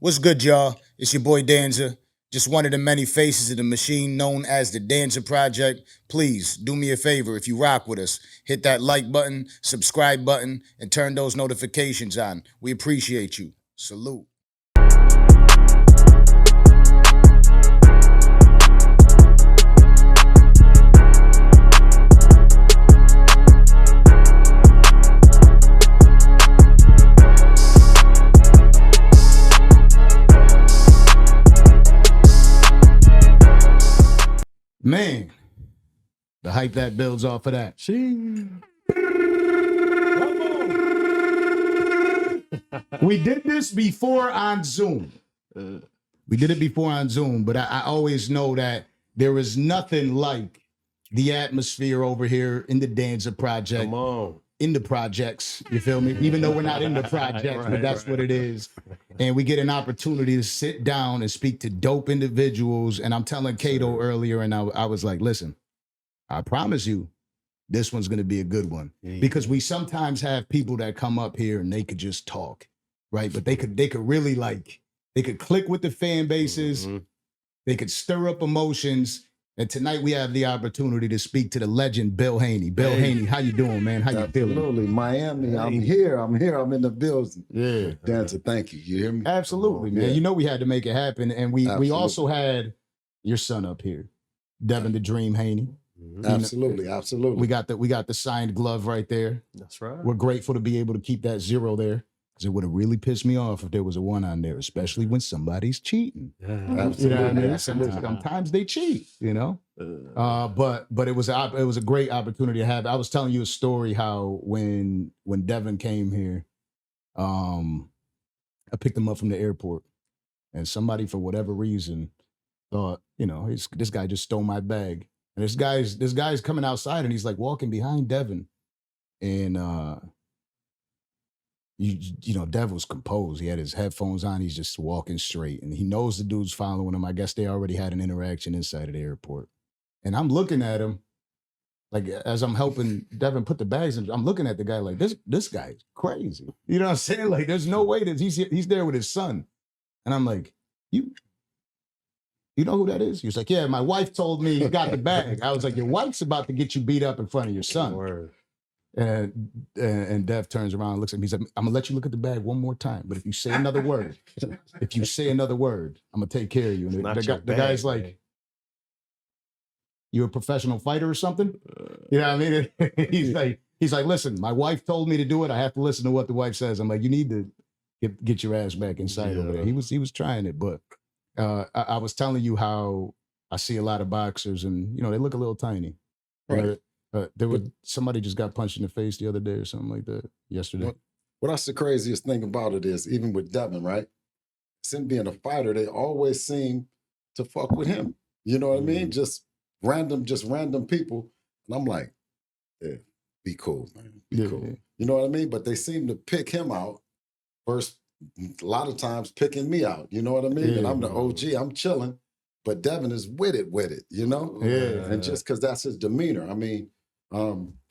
What's good, y'all? It's your boy Danza. Just one of the many faces of the machine known as the Danza Project. Please do me a favor if you rock with us. Hit that like button, subscribe button, and turn those notifications on. We appreciate you. Salute. Man, the hype that builds off of that. We did this before on Zoom. We did it before on Zoom, but I always know that there is nothing like the atmosphere over here in the Danza Project. Come on. In the projects, you feel me? Even though we're not in the projects, but that's what it is. And we get an opportunity to sit down and speak to dope individuals. And I'm telling Kato earlier, and I was like, listen, I promise you, this one's going to be a good one. Because we sometimes have people that come up here and they could just talk, right? But they could really they could click with the fan bases. Mm-hmm. They could stir up emotions. And tonight we have the opportunity to speak to the legend, Bill Haney. Bill Haney, how you doing, man? How you feeling? Absolutely. Miami, I'm here. I'm in the building. Yeah. Danza, thank you. You hear me? Absolutely, man. Yeah. You know we had to make it happen. And we also had your son up here, Devin the Dream Haney. Absolutely, absolutely. We got the signed glove right there. That's right. We're grateful to be able to keep that 0 there. Because it would have really pissed me off if there was a 1 on there, especially when somebody's cheating. Absolutely. You know what I mean? Sometimes they cheat, you know? But it was a great opportunity to have. I was telling you a story how when Devin came here, I picked him up from the airport, and somebody for whatever reason thought, you know, this guy just stole my bag. And this guy's coming outside and he's like walking behind Devin, and you know, Dev was composed. He had his headphones on. He's just walking straight. And he knows the dude's following him. I guess they already had an interaction inside of the airport. And I'm looking at him, like, as I'm helping Devin put the bags in, I'm looking at the guy like, this guy's crazy. You know what I'm saying? Like, there's no way that he's there with his son. And I'm like, you know who that is? He was like, yeah, my wife told me you got the bag. I was like, your wife's about to get you beat up in front of your son. Word. And Dev turns around and looks at me. He's like, I'm gonna let you look at the bag one more time, but if you say another word, I'm gonna take care of you. And the guy's like, man. You a professional fighter or something? You know what I mean? he's like, listen, my wife told me to do it. I have to listen to what the wife says. I'm like, you need to get your ass back inside over there. He was trying it, but I was telling you how I see a lot of boxers, and you know they look a little tiny. Right. Somebody just got punched in the face the other day or something like that yesterday. What that's the craziest thing about it is, even with Devin, right? Him being a fighter, they always seem to fuck with him. You know what I mean? Just random people. And I'm like, yeah, be cool, man. Be cool. Yeah. You know what I mean? But they seem to pick him out first, a lot of times picking me out. You know what I mean? Yeah. And I'm the OG, I'm chilling. But Devin is with it, you know? Yeah. And just because that's his demeanor. I mean,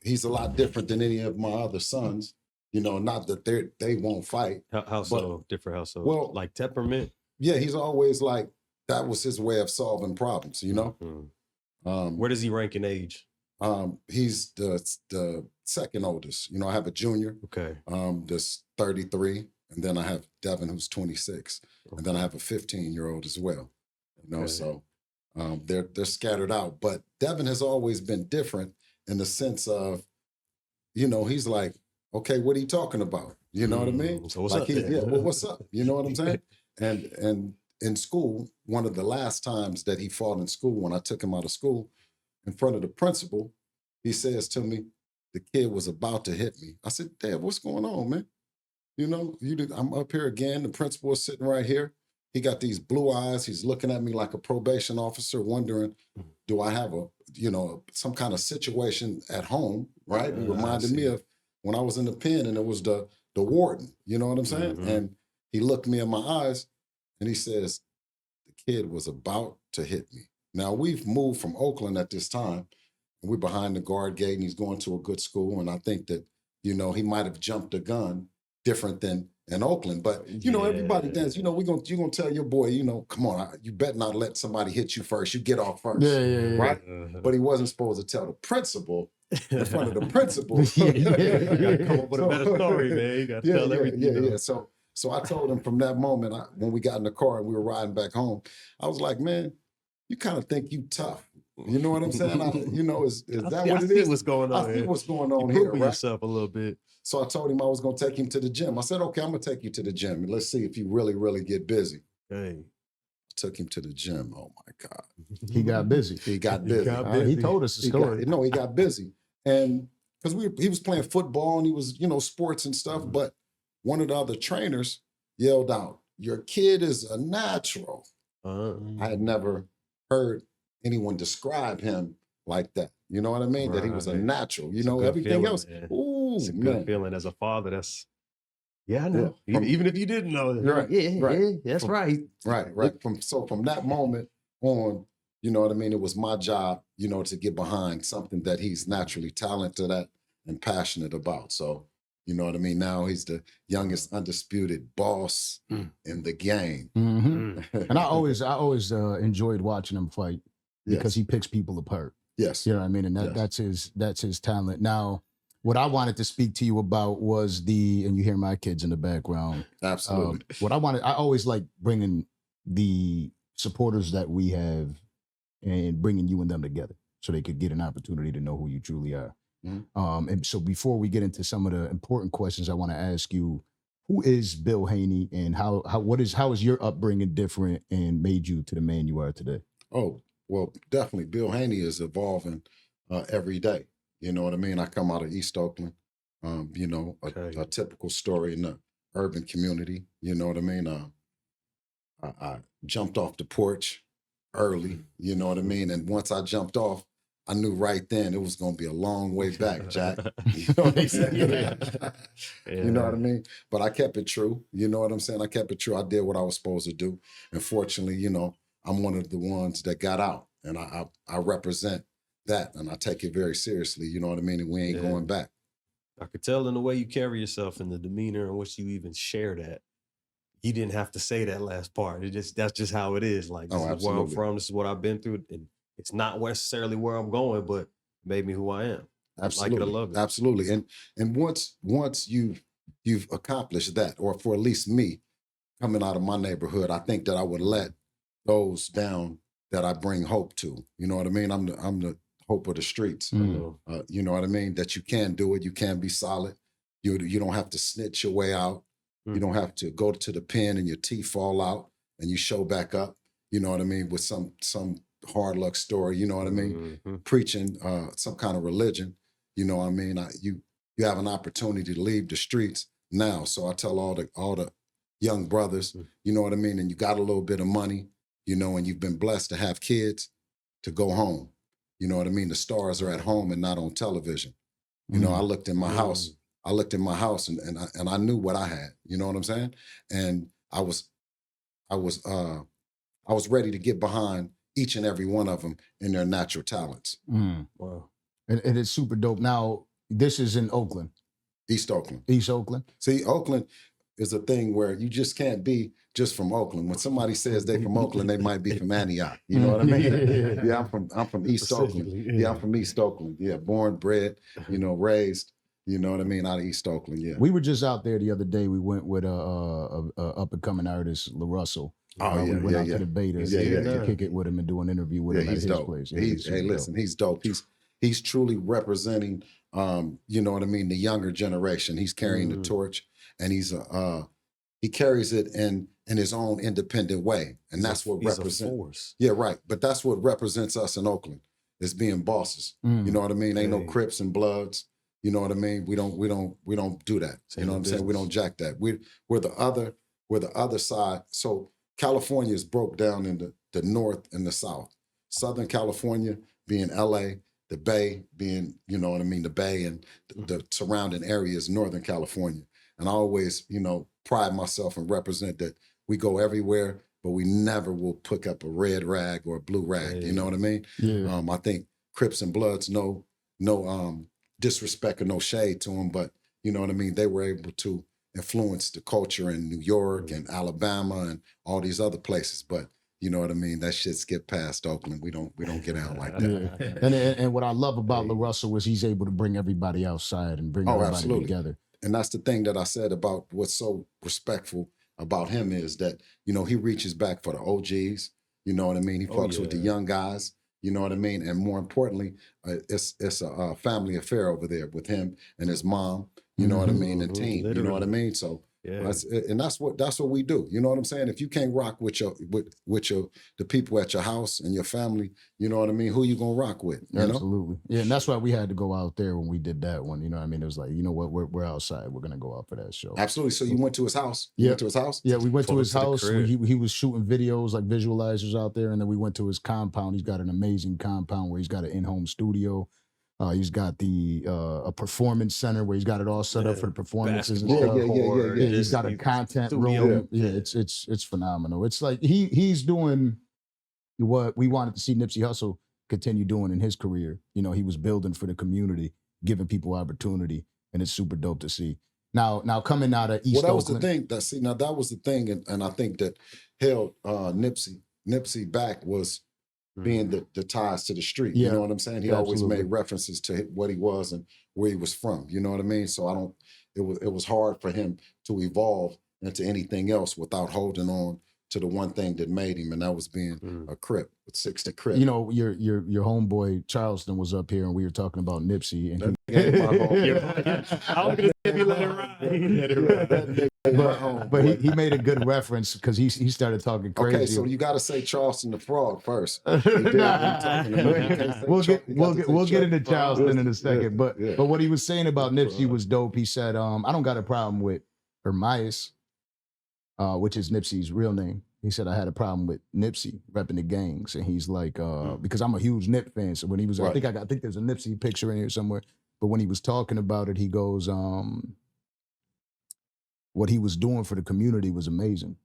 he's a lot different than any of my other sons. You know, not that they won't fight. How so? Different how so? Well, like temperament? Yeah, he's always like, that was his way of solving problems, you know? Mm-hmm. Where does he rank in age? He's the second oldest. You know, I have a junior. Okay. That's 33. And then I have Devin, who's 26. Okay. And then I have a 15-year-old as well. You know, so they're scattered out. But Devin has always been different in the sense of, you know, he's like, okay, what are you talking about? You know what I mean? So what's like up? Well, what's up? You know what I'm saying? And in school, one of the last times that he fought in school, when I took him out of school, in front of the principal, he says to me, the kid was about to hit me. I said, Dad, what's going on, man? You know, I'm up here again. The principal is sitting right here. He got these blue eyes. He's looking at me like a probation officer, wondering, do I have some kind of situation at home, right? It reminded me of when I was in the pen and it was the warden, you know what I'm saying? Mm-hmm. And he looked me in my eyes and he says, the kid was about to hit me. Now, we've moved from Oakland at this time, and we're behind the guard gate, and he's going to a good school, and I think that, you know, he might have jumped a gun different than in Oakland. But you know, everybody dance. You know, you're gonna tell your boy, you know, come on, you better not let somebody hit you first. You get off first, right? But he wasn't supposed to tell the principal in front of the principal. You gotta come up with a better story, man. You gotta tell everything. Yeah. So I told him from that moment, when we got in the car and we were riding back home, I was like, man, you kind of think you tough. You know what I'm saying? You know, is that what it is? What's going on? I see what's going on here. here, right? Yourself a little bit. So I told him I was going to take him to the gym. I said, okay, I'm going to take you to the gym and let's see if you really, really get busy. Hey. Took him to the gym. Oh my God. He got busy. He got busy. He told us the story. He got busy. And because he was playing football and he was, you know, sports and stuff, but one of the other trainers yelled out, your kid is a natural. I had never heard anyone describe him like that. You know what I mean? That he was a natural. You know, everything feeling, else. Man. Ooh, it's a good feeling as a father. That's I know. Yeah. Even if you didn't know that. Right. Yeah, that's right. Right. From that moment on, you know what I mean? It was my job, you know, to get behind something that he's naturally talented at and passionate about. So, you know what I mean? Now he's the youngest undisputed boss in the game. And I always enjoyed watching him fight because he picks people apart. Yes. You know what I mean? And that's his talent. Now, what I wanted to speak to you about was and you hear my kids in the background. Absolutely. I always like bringing the supporters that we have and bringing you and them together so they could get an opportunity to know who you truly are. And so before we get into some of the important questions, I want to ask you, who is Bill Haney and how is your upbringing different and made you to the man you are today? Oh, well, definitely. Bill Haney is evolving every day. You know what I mean? I come out of East Oakland, you know, a typical story in the urban community. You know what I mean? I jumped off the porch early, you know what I mean? And once I jumped off, I knew right then it was going to be a long way back, Jack. You know what I'm saying? You know what I mean? But I kept it true. You know what I'm saying? I kept it true. I did what I was supposed to do. And fortunately, you know, I'm one of the ones that got out. And I represent that. And I take it very seriously. You know what I mean? And we ain't going back. I could tell in the way you carry yourself and the demeanor in which you even share that. You didn't have to say that last part. That's just how it is. Like, this is where I'm from. This is what I've been through. And it's not necessarily where I'm going, but it made me who I am. Absolutely. I like it, I love it. Absolutely. And once you've accomplished that, or for at least me, coming out of my neighborhood, I think that I would let those down that I bring hope to. You know what I mean? I'm the hope of the streets. You know what I mean? That you can do it. You can be solid. You don't have to snitch your way out. You don't have to go to the pen and your teeth fall out and you show back up. You know what I mean? With some hard luck story. You know what I mean? Preaching some kind of religion. You know what I mean? You have an opportunity to leave the streets now. So I tell all the young brothers, you know what I mean? And you got a little bit of money, you know, and you've been blessed to have kids, to go home. You know what I mean? The stars are at home and not on television. You know, I looked in my house. I looked in my house and I knew what I had. You know what I'm saying? And I was ready to get behind each and every one of them in their natural talents. Wow. And it's super dope. Now, this is in Oakland. East Oakland. East Oakland. See, Oakland is a thing where you just can't be just from Oakland. When somebody says they from Oakland, they might be from Antioch. You know what I mean? Yeah, I'm from East Oakland. Yeah, I'm from East Oakland. Yeah, born, bred, you know, raised, you know what I mean, out of East Oakland. Yeah. We were just out there the other day. We went with a up and coming artist, LaRussell. We went out to the VADA to kick it with him and do an interview with him at his place. Yeah, he's dope. He's truly representing, you know what I mean, the younger generation. He's carrying the torch, and he carries it in his own independent way, and that's what represents. Yeah, right. But that's what represents us in Oakland, is being bosses. You know what I mean? Ain't no Crips and Bloods. You know what I mean? We don't do that. You know what I'm saying? We don't jack that. We're the other side. So California is broke down into the North and the South. Southern California being LA, the Bay being, you know what I mean, the Bay and the surrounding areas, Northern California. And I always, you know, pride myself and represent that we go everywhere, but we never will pick up a red rag or a blue rag. You know what I mean? Yeah. I think Crips and Bloods no disrespect or no shade to them, but you know what I mean? They were able to influenced the culture in New York and Alabama and all these other places. But you know what I mean? That shit skip past Oakland. We don't get out like that. Yeah. And what I love about LaRussell is he's able to bring everybody outside and bring everybody together. And that's the thing that I said about what's so respectful about him is that, you know, he reaches back for the OGs. You know what I mean? He fucks with the young guys. You know what I mean? And more importantly, it's a family affair over there with him and his mom. You know what I mean? And team. Literally. You know what I mean? So that's what we do. You know what I'm saying? If you can't rock with the people at your house and your family, you know what I mean? Who you gonna rock with? You Absolutely. know? Yeah, and that's why we had to go out there when we did that one. You know what I mean? It was like, you know what, we're outside. We're gonna go out for that show. Absolutely. So you went to his house? You went to his house? Yeah, we went to his house. He was shooting videos, like visualizers out there, and then we went to his compound. He's got an amazing compound where he's got an in-home studio. He's got a performance center where he's got it all set up for the performances and stuff. Yeah. He's got a content room. Yeah, it's phenomenal. It's like he's doing what we wanted to see Nipsey Hussle continue doing in his career. You know, he was building for the community, giving people opportunity, and it's super dope to see. Now coming out of East Oakland. That was the thing. That was the thing, and I think that held Nipsey back was being the ties to the street. You know what I'm saying? He always made references to what he was and where he was from. You know what I mean? So it was hard for him to evolve into anything else without holding on to the one thing that made him, and that was being a Crip, 60 Crip. You know, your homeboy Charleston was up here, and we were talking about Nipsey, and I was gonna say you let it ride. But he made a good reference because he started talking crazy. Okay, so you got to say Charleston the Frog first. We'll get into Charleston in a second. But what he was saying about Nipsey was dope. He said, I don't got a problem with Hermias, which is Nipsey's real name. He said, I had a problem with Nipsey repping the gangs. And he's like, because I'm a huge Nip fan. So when he was, I think there's a Nipsey picture in here somewhere. But when he was talking about it, he goes, what he was doing for the community was amazing.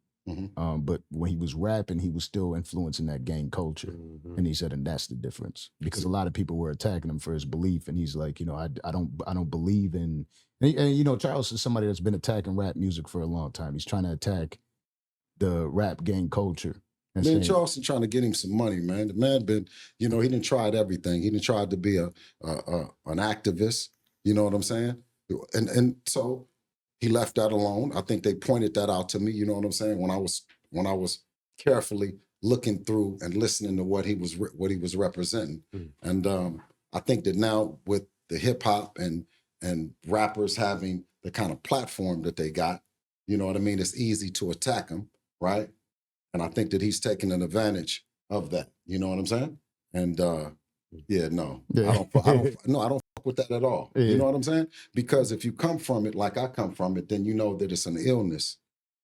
But when he was rapping, he was still influencing that gang culture. And he said, and that's the difference. Because a lot of people were attacking him for his belief. And he's like, you know, I don't believe in, and you know, Charles is somebody that's been attacking rap music for a long time. He's trying to attack the rap gang culture. Man, Charleston trying to get him some money, man. The man been, you know, he done tried everything. He done tried to be an activist. You know what I'm saying? And so he left that alone. I think they pointed that out to me. You know what I'm saying? When I was carefully looking through and listening to what he was representing, and I think that now with the hip hop and rappers having the kind of platform that they got, you know what I mean? It's easy to attack him, right? And I think that he's taking an advantage of that. You know what I'm saying? And I don't fuck with that at all. You know what I'm saying? Because if you come from it like I come from it, then you know that it's an illness.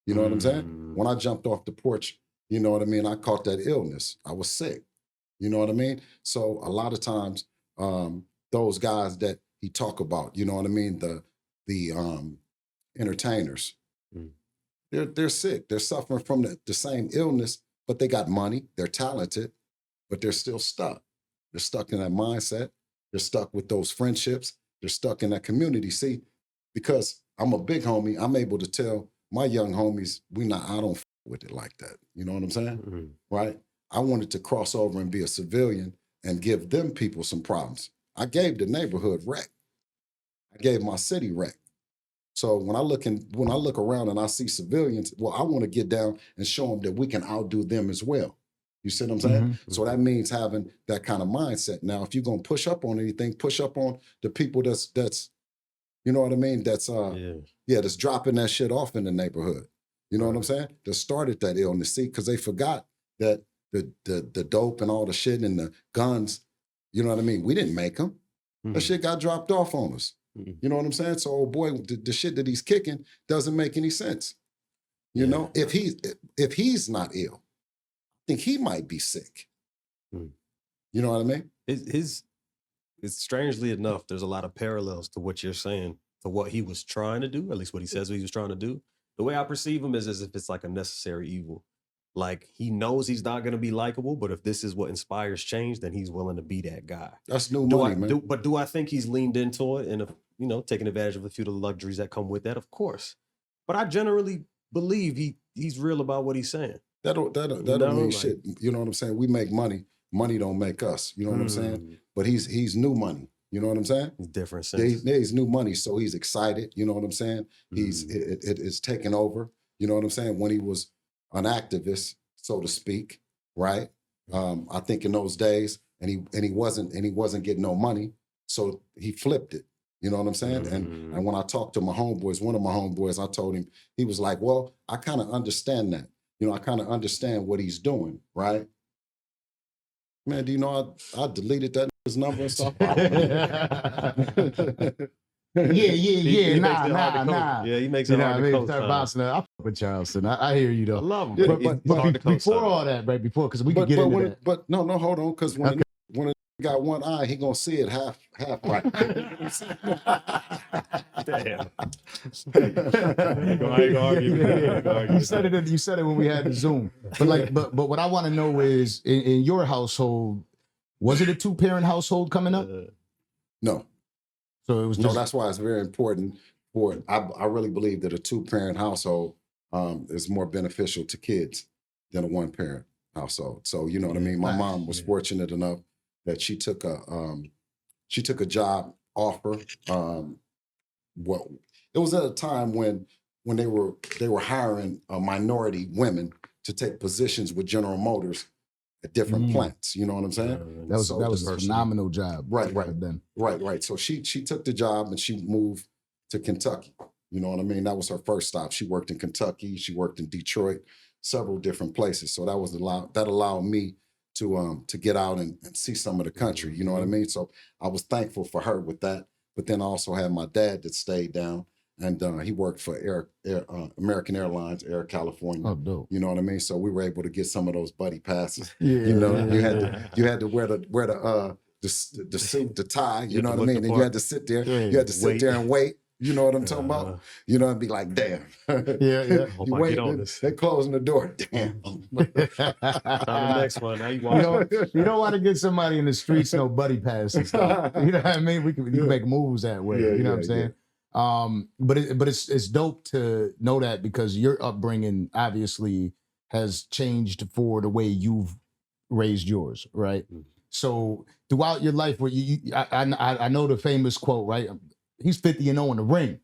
You know what I'm saying? When I jumped off the porch, you know what I mean? I caught that illness. I was sick. You know what I mean? So a lot of times, those guys that he talk about, you know what I mean? The entertainers, they're sick. They're suffering from the same illness, but they got money. They're talented, but they're still stuck. They're stuck in that mindset. They're stuck with those friendships. They're stuck in that community. See, because I'm a big homie, I'm able to tell my young homies, I don't f with it like that. You know what I'm saying? Right? I wanted to cross over and be a civilian and give them people some problems. I gave the neighborhood wreck. I gave my city wreck. So when I look around and I see civilians, well, I want to get down and show them that we can outdo them as well. You see what I'm saying? So that means having that kind of mindset. Now, if you're gonna push up on anything, push up on the people that's you know what I mean? That's that's dropping that shit off in the neighborhood. You know what I'm saying? That started that illness. See, because they forgot that the dope and all the shit and the guns, you know what I mean? We didn't make them. That shit got dropped off on us. You know what I'm saying? So, oh boy, the shit that he's kicking doesn't make any sense. You know, if he's not ill, I think he might be sick. You know what I mean? It's strangely enough, there's a lot of parallels to what you're saying, to what he was trying to do, at least what he says he was trying to do. The way I perceive him is as if it's like a necessary evil. Like, he knows he's not going to be likable, but if this is what inspires change, then he's willing to be that guy. That's new money, man. But do I think he's leaned into it and, taking advantage of a few of the luxuries that come with that? Of course. But I generally believe he's real about what he's saying. That don't mean shit. You know what I'm saying? We make money. Money don't make us. You know what I'm saying? But he's new money. You know what I'm saying? It's different sense. He's new money, so he's excited. You know what I'm saying? It's taken over. You know what I'm saying? When he was an activist, so to speak, right? I think in those days, and he wasn't getting no money, so he flipped it. You know what I'm saying? And when I talked to my homeboys, one of my homeboys, I told him, he was like, well, I kind of understand that. You know, I kind of understand what he's doing, right? Man, do you know I deleted that his number and stuff? Yeah. Nah. Yeah, he makes it hard to coach. Start bouncing that. I fuck with Charleston. I hear you though. I love him. But before all that, right? Because we can get into that. But no, hold on, because when a got one eye, he gonna see it half right. Damn. I ain't gonna argue. You said it when we had the Zoom. But what I want to know is in your household, was it a 2-parent household coming up? No. So it was just... No, that's why it's very important for I really believe that a 2-parent household is more beneficial to kids than a 1-parent household. So you know what I mean? My mom was fortunate enough that she took a job offer. It was at a time when they were hiring minority women to take positions with General Motors at different plants. You know what I'm saying? That was a phenomenal job. Right. So she took the job and she moved to Kentucky. You know what I mean? That was her first stop. She worked in Kentucky. She worked in Detroit, several different places. So that allowed me to get out and see some of the country. You know what I mean? So I was thankful for her with that. But then I also had my dad that stayed down, and he worked for American Airlines, Air California. Oh, dope. You know what I mean? So we were able to get some of those buddy passes. Yeah. You know, you had to wear the suit, the tie. You know what I mean? And you had to sit there. You had to sit there and wait. You know what I'm talking about? You know, and be like, damn. Yeah. Hope I get on this. They're closing the door. Damn. The next one. Now you don't want to get somebody in the streets no buddy pass and stuff. You know what I mean? We can make moves that way. You know what I'm saying? But it's dope to know that, because your upbringing obviously has changed for the way you've raised yours, right? So throughout your life, where I know the famous quote, right? He's 50-0 in the ring.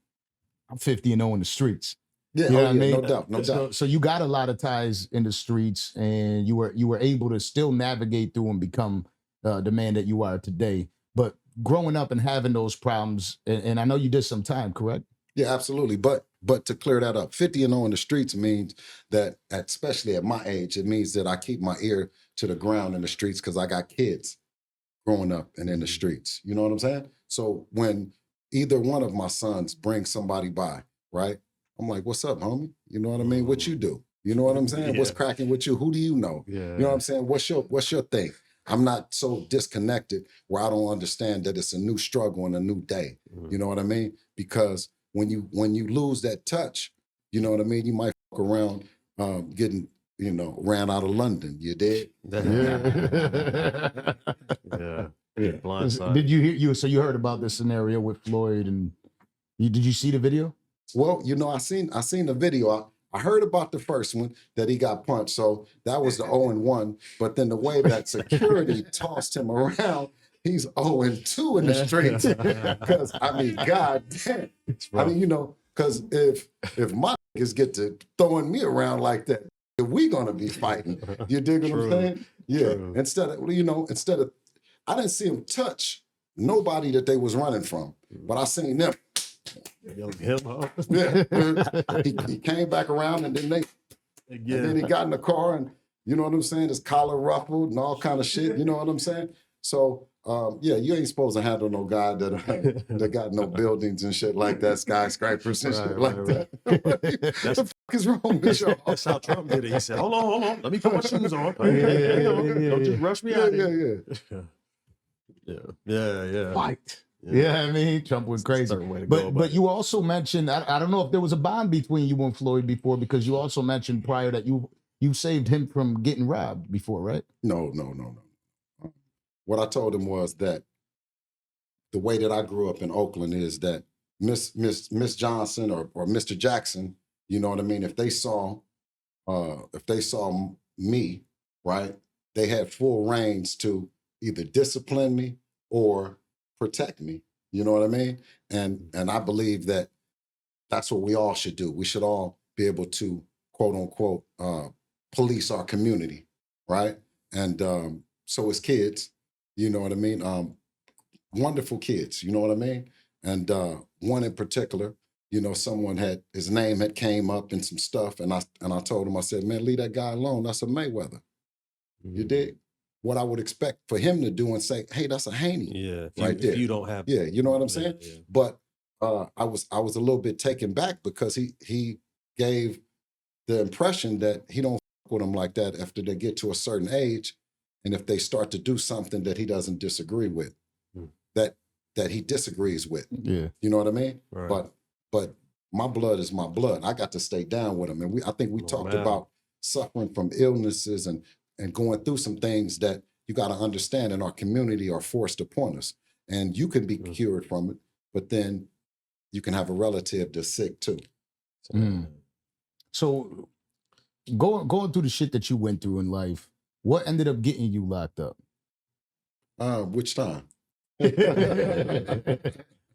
I'm 50-0 in the streets. Yeah, you know what I mean? No doubt. So you got a lot of ties in the streets, and you were able to still navigate through and become the man that you are today. But growing up and having those problems, and I know you did some time, correct? Yeah, absolutely. But to clear that up, 50-0 in the streets means that, especially at my age, it means that I keep my ear to the ground in the streets, because I got kids growing up and in the streets. You know what I'm saying? So when either one of my sons brings somebody by, right? I'm like, what's up, homie? You know what I mean? What you do? You know what I'm saying? Yeah. What's cracking with you? Who do you know? Yeah. You know what I'm saying? What's your thing? I'm not so disconnected where I don't understand that it's a new struggle and a new day. You know what I mean? Because when you lose that touch, you know what I mean? You might fuck around getting, ran out of London. You did? Yeah. Blindside. Did you hear So you heard about this scenario with Floyd, and did you see the video? Well, I seen the video. I heard about the first one that he got punched. So that was the 0-1. But then the way that security tossed him around, he's 0-2 in the streets. Because God damn. Because if my niggas get to throwing me around like that, we gonna be fighting. You dig what I'm saying? Yeah. True. Instead of I didn't see him touch nobody that they was running from, but I seen them. He came back around, and then and then he got in the car, and you know what I'm saying? His collar ruffled and all kind of shit. You know what I'm saying? So you ain't supposed to handle no guy that got no buildings and shit like that, skyscrapers and shit like that. What the fuck is wrong with y'all? That's how Trump did it. He said, hold on. Let me put my shoes on. Don't just rush me out. Yeah. Fight. Yeah, I mean, Trump went crazy. But you also mentioned, I don't know if there was a bond between you and Floyd before, because you also mentioned prior that you saved him from getting robbed before, right? No. What I told him was that the way that I grew up in Oakland is that Miss Johnson or Mr. Jackson You know what I mean? If they saw me, right, they had full reins to either discipline me or protect me. You know what I mean? And I believe that that's what we all should do. We should all be able to, quote unquote, police our community, right? And so as kids, you know what I mean? Wonderful kids, you know what I mean? And one in particular, you know, someone had, his name had came up in some stuff, and I told him, I said, man, leave that guy alone. That's a Mayweather. You dig? What I would expect for him to do and say, hey, that's a Haney. Yeah, if you don't have, yeah, you know what I'm saying? Yeah. But I was a little bit taken back because he gave the impression that he don't fuck with them like that after they get to a certain age, and if they start to do something that he doesn't disagree with, that he disagrees with. Yeah, you know what I mean? Right. But my blood is my blood. I got to stay down with him, and I think we talked about suffering from illnesses and going through some things that you got to understand in our community are forced upon us, and you can be cured from it, but then you can have a relative that's sick too. So going through the shit that you went through in life, what ended up getting you locked up? Which time?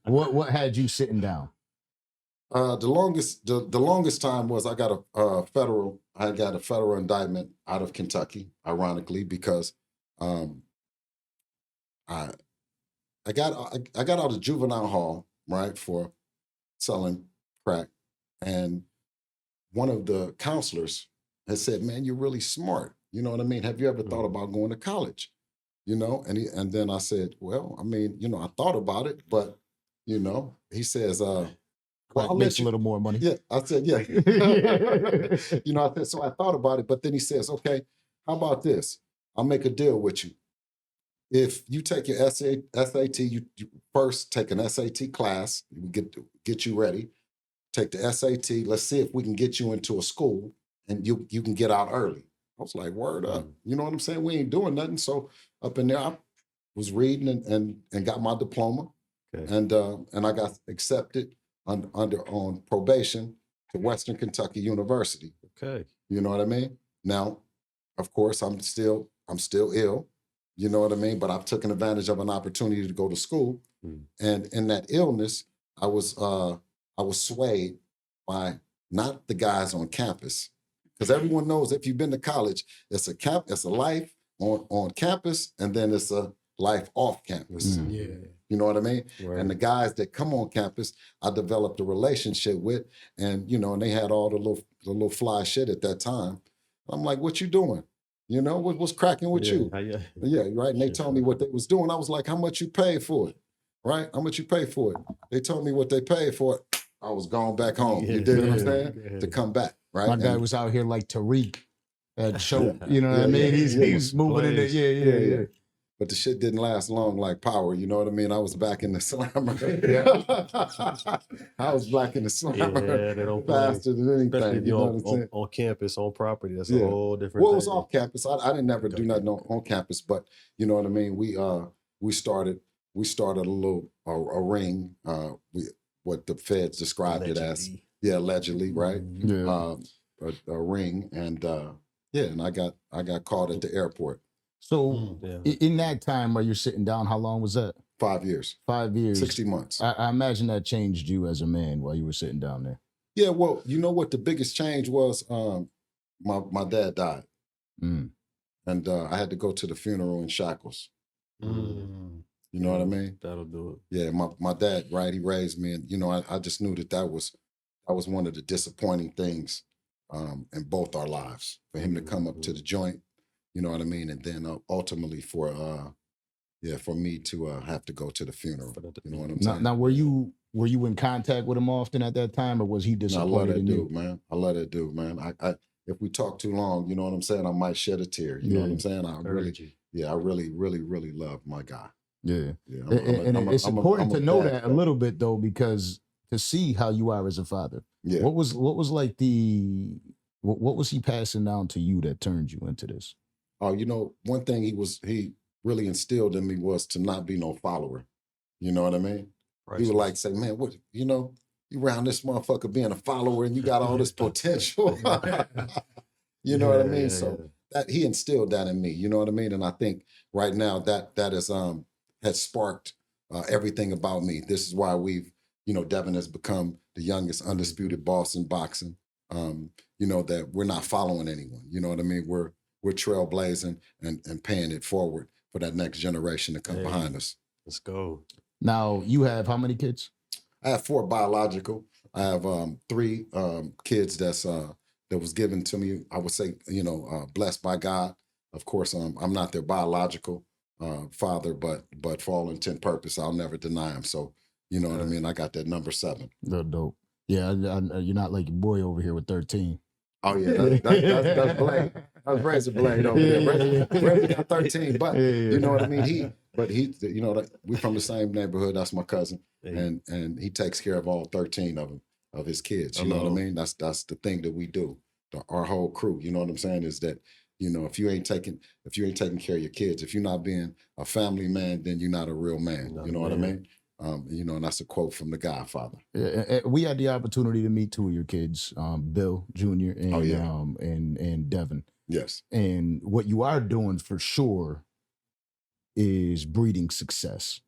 What had you sitting down? The longest time was I got a federal indictment out of Kentucky, ironically, because I got out of juvenile hall, right, for selling crack, and one of the counselors had said, man, you're really smart. You know what I mean? Have you ever thought about going to college? You know, and then I said, well, I mean, you know, I thought about it, but, you know, he says, well, I'll makes let you, a little more money. Yeah, I said, yeah. You know, so I thought about it, but then he says, okay, how about this? I'll make a deal with you. If you take your SAT, you first take an SAT class, we get you ready. Take the SAT. Let's see if we can get you into a school and you can get out early. I was like, word up. You know what I'm saying? We ain't doing nothing. So up in there, I was reading and got my diploma. Okay. And I got accepted on probation to Western Kentucky University. Okay. You know what I mean? Now, of course, I'm still ill. You know what I mean? But I've taken advantage of an opportunity to go to school. And in that illness, I was swayed by not the guys on campus. Because everyone knows if you've been to college, it's a life on campus, and then it's a life off campus. Yeah. You know what I mean? Right. And the guys that come on campus, I developed a relationship with, and you know, and they had all the little fly shit at that time. I'm like, what you doing? You know, what's cracking with you? Yeah, right. And they told me what they was doing. I was like, how much you paid for it? Right? How much you pay for it? They told me what they paid for it. I was going back home. You dig what I'm saying? To come back, right? My guy was out here like Tariq at show. You know what I mean? He's moving in there. Yeah. But the shit didn't last long like Power. You know what I mean? I was back in the slammer. I was back in the slammer they don't faster than anything. Especially if you know you're what I'm saying? On campus, on property. That's a whole different Well, thing. it was off campus. I didn't never do nothing on campus, but you know what I mean? We started a ring, what the feds described allegedly. It as. Allegedly, right? Yeah. A ring, and and I got caught at the airport. So in that time while you're sitting down, how long was that? 5 years. 5 years. 60 months. I imagine that changed you as a man while you were sitting down there. Yeah, well, you know what the biggest change was? My dad died. And I had to go to the funeral in shackles. You know what I mean? That'll do it. Yeah, my dad, right? He raised me, and you know, I just knew that was one of the disappointing things in both our lives. For him to come up to the joint, you know what I mean, and then ultimately for me to have to go to the funeral. You know what I'm saying? Now, were you in contact with him often at that time, or was he disappointed in you? Man. I love that dude, man. I if we talk too long, you know what I'm saying, I might shed a tear. You know what I'm saying? I really, really, really love my guy. Yeah. It's important to know that a little bit though, because to see how you are as a father. Yeah. What was like what was he passing down to you that turned you into this? Oh, you know, one thing he really instilled in me was to not be no follower. You know what I mean? Right. He would like say, man, what, you know, you around this motherfucker being a follower and you got all this potential. You know what I mean? So that he instilled that in me, you know what I mean? And I think right now that has sparked everything about me. This is why we've, you know, Devin has become the youngest undisputed boss in boxing. You know, that we're not following anyone. You know what I mean? We're trailblazing and paying it forward for that next generation to come behind us. Let's go. Now, you have how many kids? I have 4 biological. I have 3 kids that was given to me, I would say, you know, blessed by God. Of course, I'm not their biological father, but for all intent and purpose, I'll never deny him. So, you know what I mean? I got that number 7. Dope. Yeah, you're not like your boy over here with 13. Oh, yeah, that's Blade. That's Razor Blade over there. Razor got 13, but you know what I mean? He, you know, we from the same neighborhood. That's my cousin, and he takes care of all 13 of his kids. You know what I mean? That's the thing that we do. Our whole crew. You know what I'm saying? Is that, you know, if you ain't taking care of your kids, if you're not being a family man, then you're not a real man. You know what I mean? You know, and that's a quote from The Godfather. We had the opportunity to meet 2 of your kids, Bill Jr. and and Devin. Yes. And what you are doing for sure is breeding success.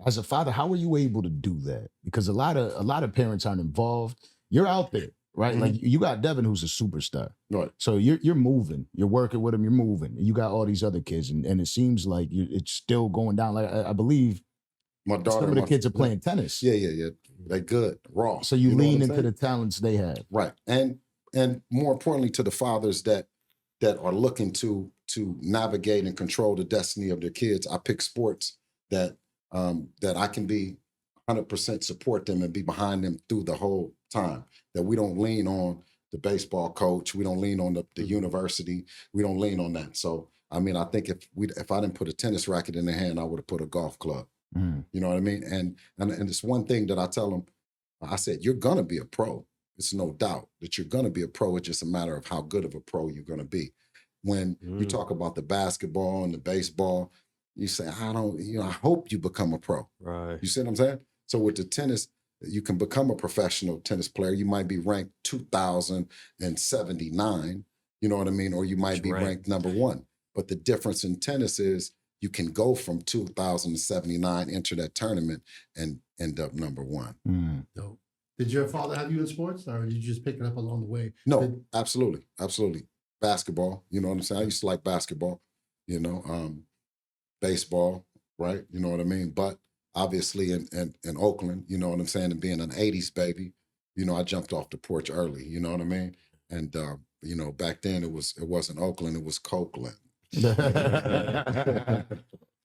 As a father, how are you able to do that? Because a lot of parents aren't involved. You're out there, right? Like you got Devin, who's a superstar. Right. So you're moving. You're working with him. You're moving. You got all these other kids, and it seems like it's still going down. Like I believe. My daughter, some of the kids are playing tennis. Yeah. They good, raw. So you lean into the talents they have, right? And more importantly, to the fathers that are looking to navigate and control the destiny of their kids. I pick sports that I can be 100% support them and be behind them through the whole time. That we don't lean on the baseball coach, we don't lean on the university, we don't lean on that. So I mean, I think if I didn't put a tennis racket in their hand, I would have put a golf club. You know what I mean? And it's one thing that I tell them, I said, you're going to be a pro. It's no doubt that you're going to be a pro. It's just a matter of how good of a pro you're going to be. When you talk about the basketball and the baseball, you say, I hope you become a pro. Right. You see what I'm saying? So with the tennis, you can become a professional tennis player. You might be ranked 2079, you know what I mean? Or you might be ranked number 1. But the difference in tennis is, you can go from 2079, enter that tournament, and end up number 1. Dope. Did your father have you in sports, or did you just pick it up along the way? No, absolutely. Basketball, you know what I'm saying? I used to like basketball, you know, baseball, right? You know what I mean? But obviously in Oakland, you know what I'm saying, and being an 80s baby, you know, I jumped off the porch early, you know what I mean? And, you know, back then it wasn't Oakland, it was Copeland.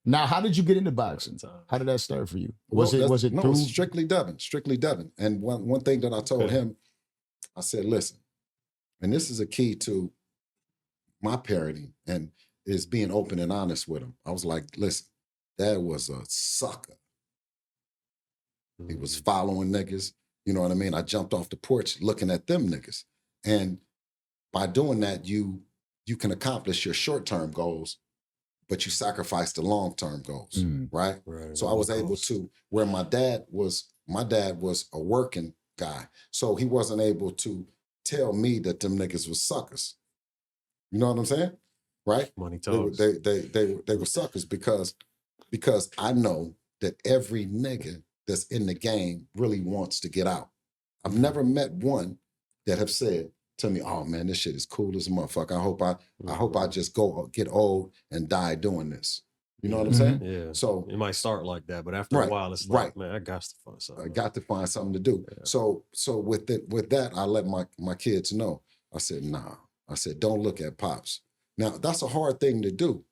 Now, how did you get into boxing? How did that start for you? Was it through? Strictly Devin. And one thing that I told him, I said, listen, and this is a key to my parenting, and is being open and honest with him. I was like, listen, Dad was a sucker. He was following niggas. You know what I mean? I jumped off the porch looking at them niggas. And by doing that, you can accomplish your short-term goals, but you sacrifice the long-term goals, right? So I was able to, where my dad was a working guy, so he wasn't able to tell me that them niggas was suckers. You know what I'm saying? Right? Money talks. They were suckers because I know that every nigga that's in the game really wants to get out. I've never met one that have said to me, "Oh man, this shit is cool as a motherfucker. I hope I just go get old and die doing this." You know what I'm saying? Yeah. So it might start like that, but after a while, it's like, man, I got to find something. I got to find something to do. Yeah. So with that, I let my kids know. I said, nah. I said, don't look at pops. Now that's a hard thing to do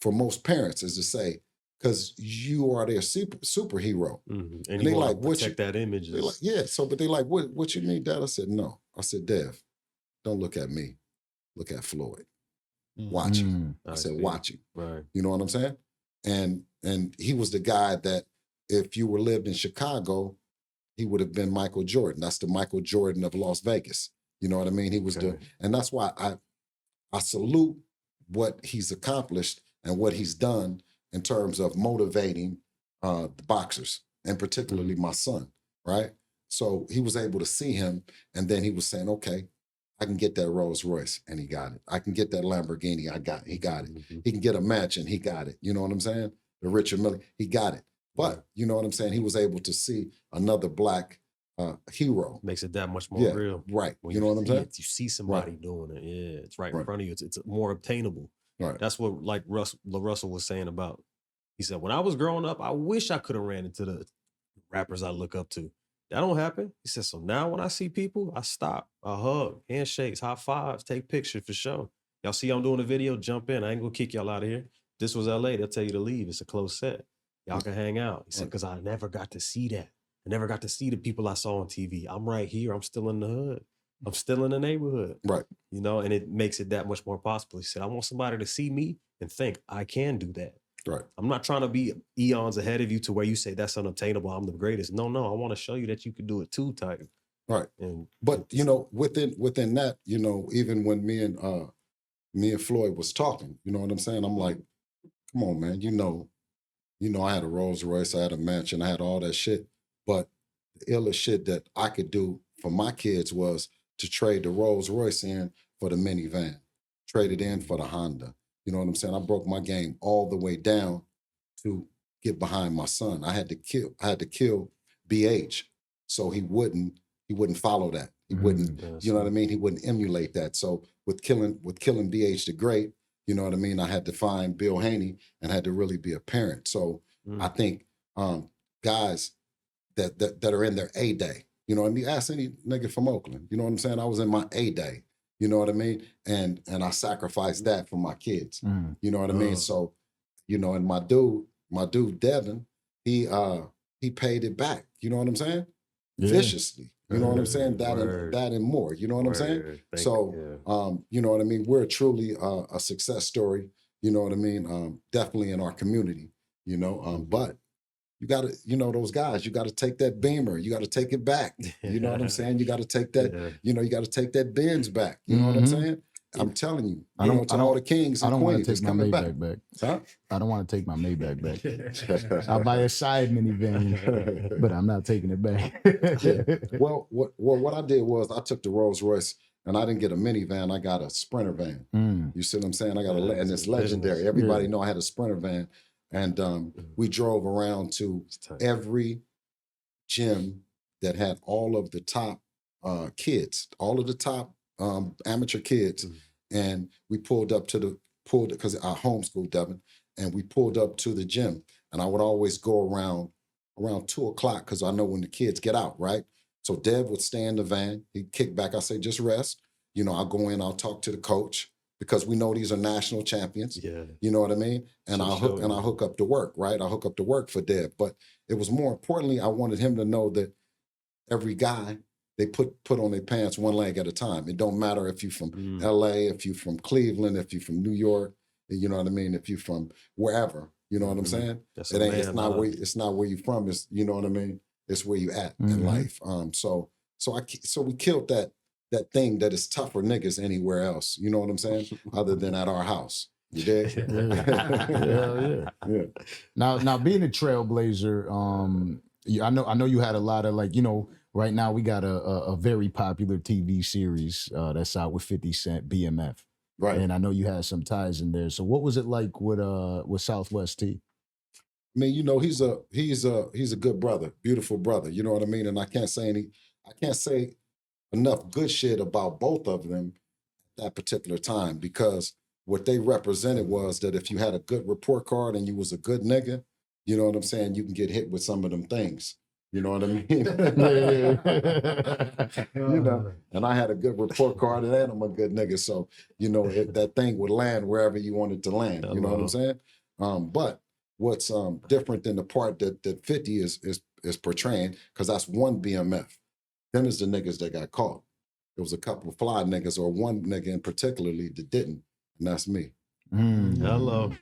for most parents, is to say, because you are their superhero. And they like, protect that image. They like, yeah. So, but they like, what you mean, Dad? I said, no. I said, Dev, don't look at me. Look at Floyd. Watch him. I said, watch him. Right. You know what I'm saying? And he was the guy that if you were lived in Chicago, he would have been Michael Jordan. That's the Michael Jordan of Las Vegas. You know what I mean? He was and that's why I salute what he's accomplished and what he's done in terms of motivating the boxers, and particularly my son, right? So he was able to see him, and then he was saying, okay, I can get that Rolls Royce, and he got it. I can get that Lamborghini, he got it. Mm-hmm. He can get a mansion, he got it. You know what I'm saying? The Richard Mille, he got it. But you know what I'm saying? He was able to see another black hero. Makes it that much more real. Right. When you know what I'm saying? You see somebody doing it. Yeah, it's right in front of you. It's more obtainable. Right. That's what like LaRussell was saying about. He said, when I was growing up, I wish I could have ran into the rappers I look up to. That don't happen. He said, so now when I see people, I stop, I hug, handshakes, high fives, take pictures for sure. Y'all see I'm doing a video, jump in. I ain't gonna kick y'all out of here. This was LA. They'll tell you to leave. It's a closed set. Y'all can hang out. He said, because I never got to see that. I never got to see the people I saw on TV. I'm right here. I'm still in the hood. I'm still in the neighborhood. Right. You know, and it makes it that much more possible. He said, I want somebody to see me and think I can do that. Right. I'm not trying to be eons ahead of you to where you say that's unobtainable. I'm the greatest. No, I want to show you that you can do it too, type. Right. And but you know, within that, you know, even when me and Floyd was talking, you know what I'm saying? I'm like, come on, man, you know, I had a Rolls Royce, I had a mansion, I had all that shit. But the illest shit that I could do for my kids was to trade the Rolls Royce in for the minivan, trade it in for the Honda. You know what I'm saying? I broke my game all the way down to get behind my son. I had to kill BH so he wouldn't follow that. He wouldn't, you know what I mean? He wouldn't emulate that. So with killing BH the Great, you know what I mean? I had to find Bill Haney and had to really be a parent. So I think guys that are in their A day, you know what I mean? Ask any nigga from Oakland, you know what I'm saying? I was in my A day, you know what I mean? And I sacrificed that for my kids, you know what I mean? So, you know, and my dude Devin, he paid it back, you know what I'm saying? Yeah. Viciously. You know what I'm saying? That and more. You know what I'm saying? So, you know what I mean? We're truly a success story. You know what I mean? Definitely in our community. You know, but you got to, you know, those guys. You got to take that Beamer. You got to take it back. You know what I'm saying? You got to take that. You know, you got to take that Benz back. You know what I'm saying? I'm telling you, I don't all the kings and queens. I don't want to take my Maybach back. Huh? I don't want to take my Maybach back. I'll buy a side minivan, but I'm not taking it back. Well, what I did was I took the Rolls Royce and I didn't get a minivan. I got a Sprinter van. You see what I'm saying? I got and it's legendary. Everybody know I had a Sprinter van, and we drove around to every gym that had all of the top kids, all of the top amateur kids, and we pulled up to because I homeschooled Devin, and we pulled up to the gym, and I would always go around 2:00 because I know when the kids get out, right? So Dev would stay in the van, he'd kick back, I say, just rest. You know, I'll go in, I'll talk to the coach because we know these are national champions. Yeah. You know what I mean? And I'll hook up to work, right? I'll hook up to work for Dev. But it was more importantly, I wanted him to know that every guy, they put on their pants one leg at a time. It don't matter if you're from LA, if you're from Cleveland, if you're from New York, you know what I mean? If you're from wherever, you know what I'm saying? It's not where you're from. It's, you know what I mean? It's where you at in life. So we killed that thing that is tough for niggas anywhere else. You know what I'm saying? Other than at our house. You dig? Yeah. Now being a trailblazer, I know you had a lot of, like, you know, right now we got a very popular TV series that's out with 50 Cent, BMF. Right. And I know you had some ties in there. So what was it like with Southwest T? I mean, you know, he's a good brother, beautiful brother. You know what I mean? And I can't say enough good shit about both of them at that particular time, because what they represented was that if you had a good report card and you was a good nigga, you know what I'm saying, you can get hit with some of them things. You know what I mean? You know, and I had a good report card and I'm a good nigga. So, you know, that thing would land wherever you want it to land. You know what I'm saying? But what's different than the part that 50 is portraying, because that's one BMF. Them is the niggas that got caught. There was a couple of fly niggas, or one nigga in particularly that didn't, and that's me. Hello.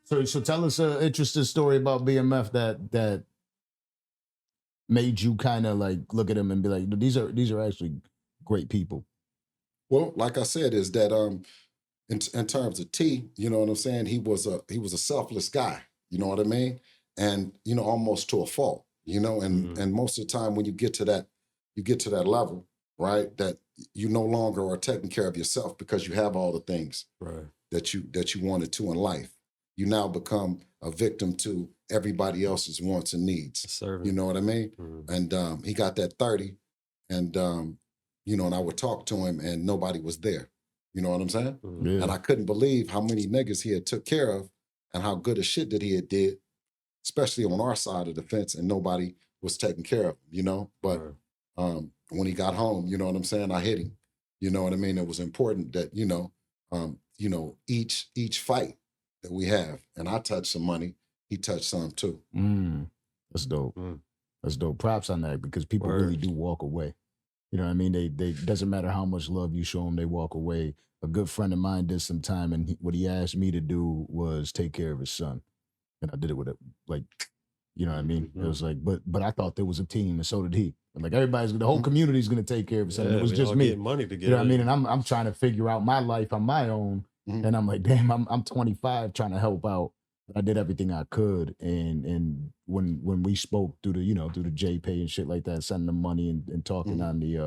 So tell us an interesting story about BMF that made you kind of like look at them and be like, these are actually great people. Well, like I said, is that in terms of T, you know what I'm saying, he was a selfless guy. You know what I mean? And, you know, almost to a fault. you know, and most of the time when you get to that level, right, that you no longer are taking care of yourself because you have all the things that you wanted to in life. You now become a victim to everybody else's wants and needs. You know what I mean? And he got that 30, and you know, and I would talk to him and nobody was there. You know what I'm saying? Yeah. And I couldn't believe how many niggas he had took care of and how good a shit that he had did, especially on our side of the fence, and nobody was taking care of him, you know? But when he got home, you know what I'm saying, I hit him. You know what I mean? It was important that, you know, each fight that we have, and I touched some money, he touched some too. That's dope. That's dope. Props on that, because people really do walk away. You know what I mean? They doesn't matter how much love you show them, they walk away. A good friend of mine did some time, and what he asked me to do was take care of his son. And I did it with it, like, you know what I mean? It was like, but I thought there was a team, and so did he. And like, the whole community's gonna take care of his son. And it was just me. Money together. You know what I mean? And I'm trying to figure out my life on my own. And I'm like, damn, I'm 25 trying to help out. I did everything I could. And when we spoke through the JPay and shit like that, sending them money and talking on the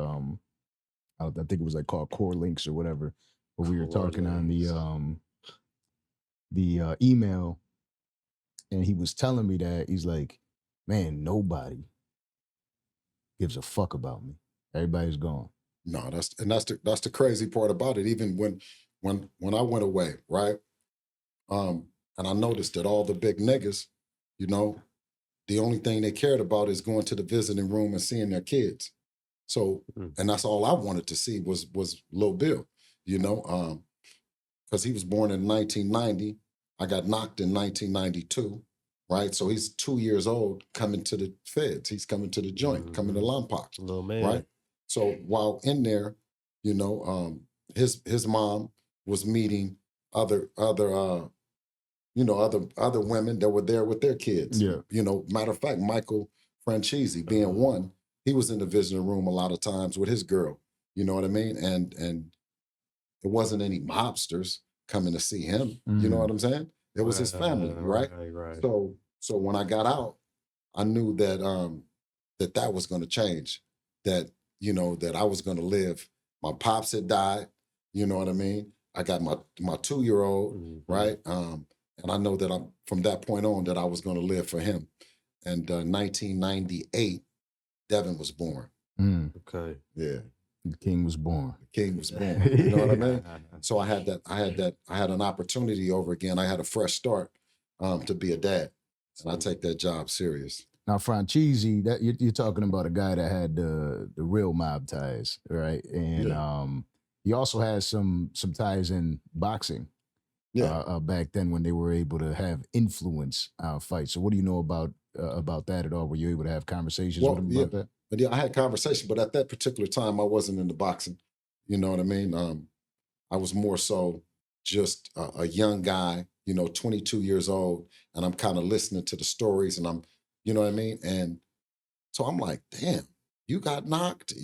I think it was like called Core Links or whatever. But we were talking on the email, and he was telling me that he's like, man, nobody gives a fuck about me. Everybody's gone. No, that's the crazy part about it. Even when I went away, right? And I noticed that all the big niggas, you know, the only thing they cared about is going to the visiting room and seeing their kids. So, and that's all I wanted to see was Lil Bill, you know, because he was born in 1990. I got knocked in 1992, right? So he's 2 years old coming to the feds. He's coming to the joint, coming to Lompoc, little man, right? So while in there, you know, his mom was meeting other women that were there with their kids. Yeah. You know, matter of fact, Michael Franchese being one, he was in the visiting room a lot of times with his girl. You know what I mean? And it wasn't any mobsters coming to see him. You know what I'm saying? It was his family, right? Right. So when I got out, I knew that that was going to change. That, you know, that I was going to live. My pops had died. You know what I mean? I got my 2-year-old, right? And I know that from that point on that I was going to live for him. And 1998, Devin was born. Okay. Yeah. The king was born. The king was born. You know what I mean? So I had an opportunity over again. I had a fresh start to be a dad. And I take that job serious. Now, Franchese, that you're talking about a guy that had the real mob ties, right? And he also has some ties in boxing. Yeah. Back then when they were able to have influence fights. So what do you know about that at all? Were you able to have conversations with him about that? But yeah, I had conversations, but at that particular time, I wasn't into boxing. You know what I mean? I was more so just a young guy, you know, 22 years old, and I'm kind of listening to the stories, and I'm, you know what I mean? And so I'm like, damn, you got knocked.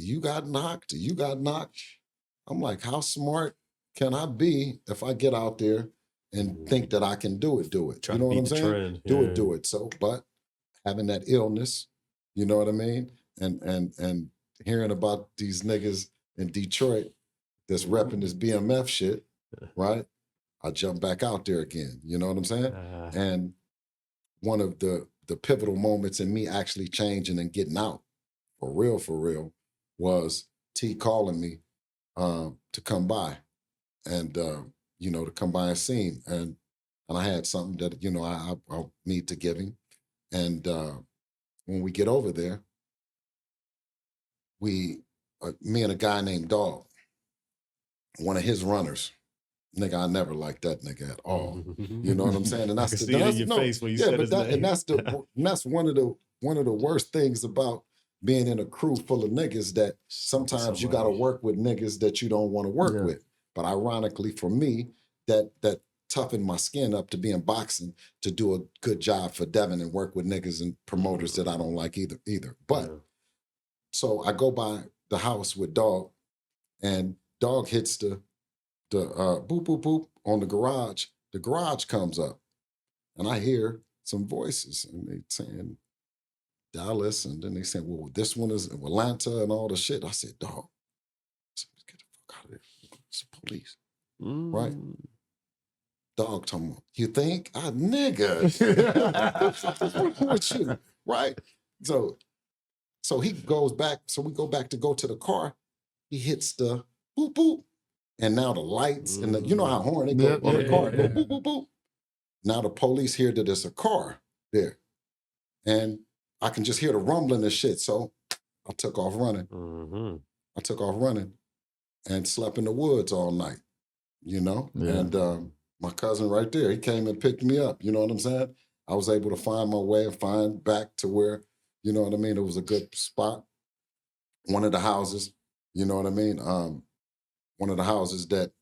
I'm like, how smart can I be if I get out there and think that I can do it? Try you know to what I'm beat the saying? trend. Do it. So, but having that illness, you know what I mean? And hearing about these niggas in Detroit that's repping this BMF shit, right? I jumped back out there again. You know what I'm saying? And one of the pivotal moments in me actually changing and getting out for real, was T calling me to come by and, you know, to come by and see him. And I had something that, you know, I need to give him. And when we get over there, me and a guy named Dog, one of his runners, nigga, I never liked that nigga at all. You know what I'm saying? And that's face when you said his name. And that's one of the worst things about being in a crew full of niggas, that sometimes you got to work with niggas that you don't want to work with. But ironically for me, that toughened my skin up to be in boxing, to do a good job for Devin and work with niggas and promoters that I don't like either. But so I go by the house with Dog, and Dog hits the boop, boop, boop on the garage. The garage comes up, and I hear some voices, and they saying, Dallas, and then they said, well, this one is Atlanta and all the shit. I said, dog, get the fuck out of there. It's the police. Right? Dog talking about, you think? Nigga. What's wrong with you? Right? So he goes back, so we go back to go to the car. He hits the boop, boop. And now the lights and you know how horn they go on the car. Go, boop, boop, boop. Now the police hear that there's a car there. And I can just hear the rumbling and shit. So I took off running. I took off running and slept in the woods all night, you know? Yeah. And my cousin right there, he came and picked me up, you know what I'm saying? I was able to find my way and find back to where, you know what I mean, it was a good spot. One of the houses, you know what I mean? One of the houses that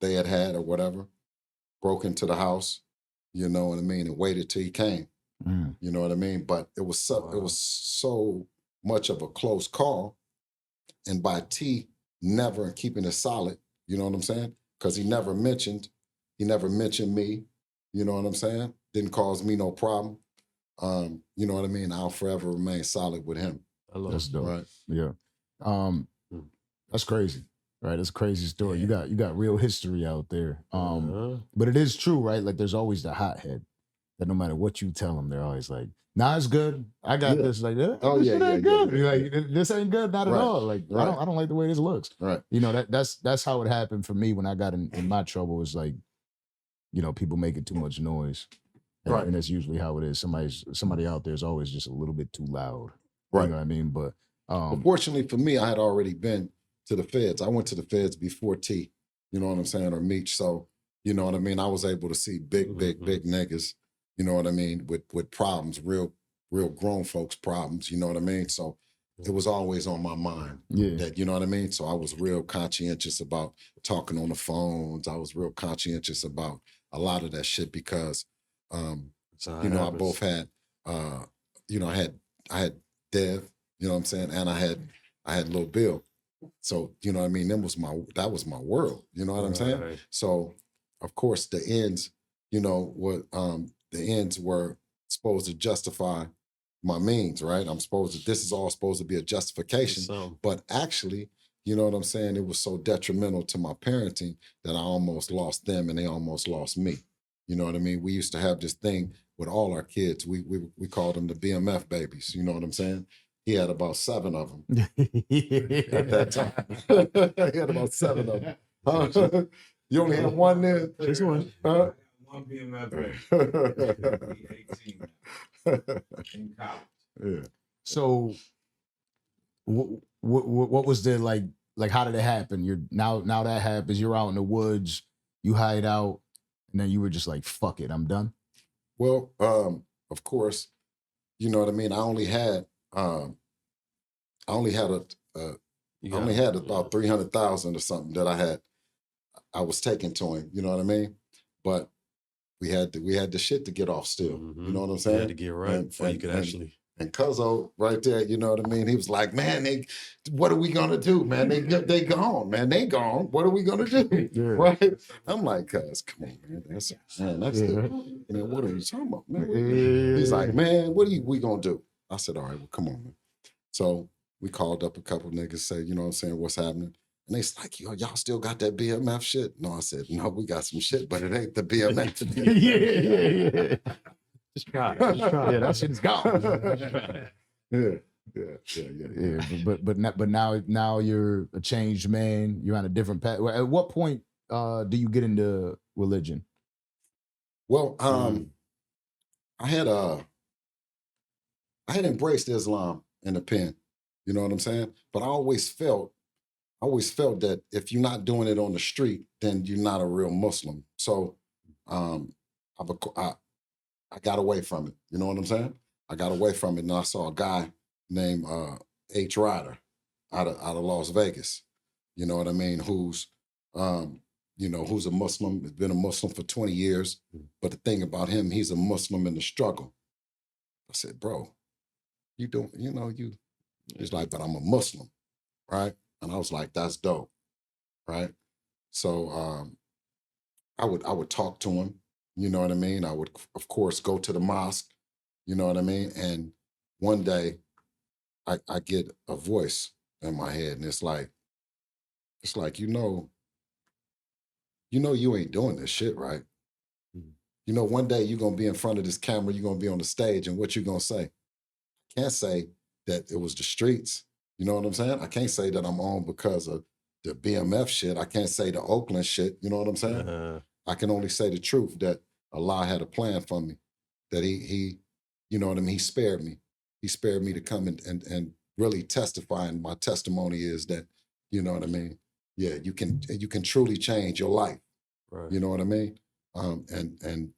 they had or whatever, broke into the house, you know what I mean, and waited till he came. You know what I mean? But it was so much of a close call, and by T never keeping it solid, you know what I'm saying? Because he never mentioned me, you know what I'm saying? Didn't cause me no problem. You know what I mean? I'll forever remain solid with him. I love that's dope. Right. Yeah. That's crazy. Right. It's a crazy story. Yeah. You got real history out there. But it is true, right? Like there's always the hothead that no matter what you tell them, they're always like, nah, it's good. I got this. Like, this shit ain't good. Like, this ain't good, not at all. Like, I don't like the way this looks. Right. You know, that's how it happened for me when I got in my trouble. It's like, you know, people making too much noise. And, and that's usually how it is. Somebody out there is always just a little bit too loud. Right. You know what I mean? But fortunately for me, I had already been to the feds. I went to the feds before T, you know what I'm saying, or Meech. So, you know what I mean? I was able to see big niggas, you know what I mean, with problems, real grown folks problems, you know what I mean? So it was always on my mind. Yeah. That, you know what I mean? So I was real conscientious about talking on the phones. I was real conscientious about a lot of that shit because, you know, I both had, you know, I had Dev, you know what I'm saying? And I had Lil Bill. So, you know what I mean? That was my world, you know what I'm saying? So, of course, the ends, you know, the ends were supposed to justify my means, right? This is all supposed to be a justification, but actually, you know what I'm saying? It was so detrimental to my parenting that I almost lost them and they almost lost me. You know what I mean? We used to have this thing with all our kids. We called them the BMF babies. You know what I'm saying? He had about 7 of them at that time. He had about 7 of them. You only have one there? Just one. One BMF baby. 18 in college. Yeah. So, what was the like? How did it happen? You're now that happens. You're out in the woods. You hide out, and then you were just like, "Fuck it, I'm done." Well, of course, you know what I mean. I only had about 300,000 or something that I was taking to him. You know what I mean? But we had the shit to get off still. You know what I'm saying? You had to get right before you could actually. And Cuzzo right there, you know what I mean? He was like, man, what are we gonna do, man? They gone, man. They gone. What are we gonna do? Yeah. Right? I'm like, cuz, come on, man. That's good. Man, what are you talking about, man? He's like, man, what are we gonna do? I said, all right, well, come on, man. So we called up a couple niggas, said, you know what I'm saying, what's happening? And they like, yo, y'all still got that BMF shit? No, I said, no, we got some shit, but it ain't the BMF. Yeah. Just try. Yeah, that shit's gone. Yeah. But now you're a changed man. You're on a different path. At what point do you get into religion? Well, I had embraced Islam in the pen. You know what I'm saying? But I always felt that if you're not doing it on the street, then you're not a real Muslim. So I got away from it. You know what I'm saying? I got away from it, and I saw a guy named H. Ryder out of Las Vegas. You know what I mean? Who's a Muslim, has been a Muslim for 20 years. But the thing about him, he's a Muslim in the struggle. I said, bro, you don't, he's like, but I'm a Muslim, right? And I was like, that's dope, right? So I would talk to him. You know what I mean? I would, of course, go to the mosque, you know what I mean? And one day I get a voice in my head, and it's like, you know you ain't doing this shit, right? You know, one day you're gonna be in front of this camera, you're gonna be on the stage, and what you gonna say? I can't say that it was the streets. You know what I'm saying? I can't say that I'm on because of the BMF shit. I can't say the Oakland shit. You know what I'm saying? I can only say the truth, that Allah had a plan for me, that he you know what I mean? He spared me. He spared me to come and really testify. And my testimony is that, you know what I mean? Yeah, you can truly change your life. Right. You know what I mean? And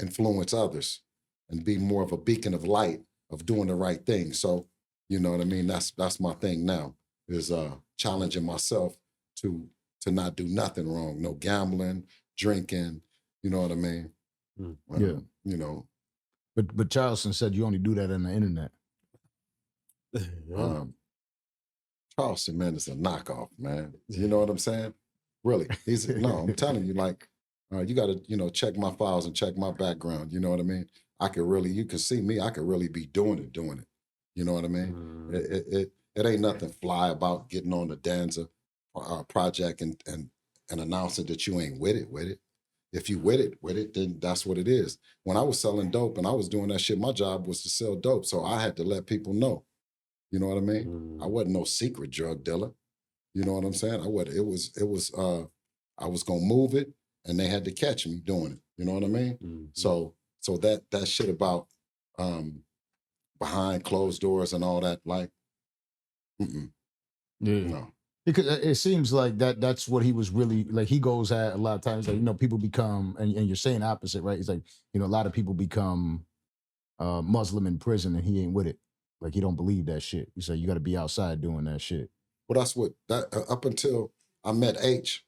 influence others and be more of a beacon of light of doing the right thing. So, you know what I mean? That's my thing now, is challenging myself to not do nothing wrong. No gambling, drinking, you know what I mean? Yeah. You know. But Charleston said you only do that on the internet. Charleston, man, is a knockoff, man. You know what I'm saying? Really. I'm telling you, like, you got to, check my files and check my background. You know what I mean? You can see me, I could really be doing it. You know what I mean? It ain't nothing fly about getting on the Danza project and announcing that you ain't with it. If you with it, then that's what it is. When I was selling dope and I was doing that shit, my job was to sell dope. So I had to let people know. You know what I mean? I wasn't no secret drug dealer. You know what I'm saying? I was gonna move it, and they had to catch me doing it. You know what I mean? So that shit about behind closed doors and all that, like, no. Because it seems like that's what he was really like. He goes at a lot of times, like, people become, and you're saying opposite, right? It's like, a lot of people become Muslim in prison, and he ain't with it. Like, he don't believe that shit. You say you got to be outside doing that shit. Well, that's what up until I met H,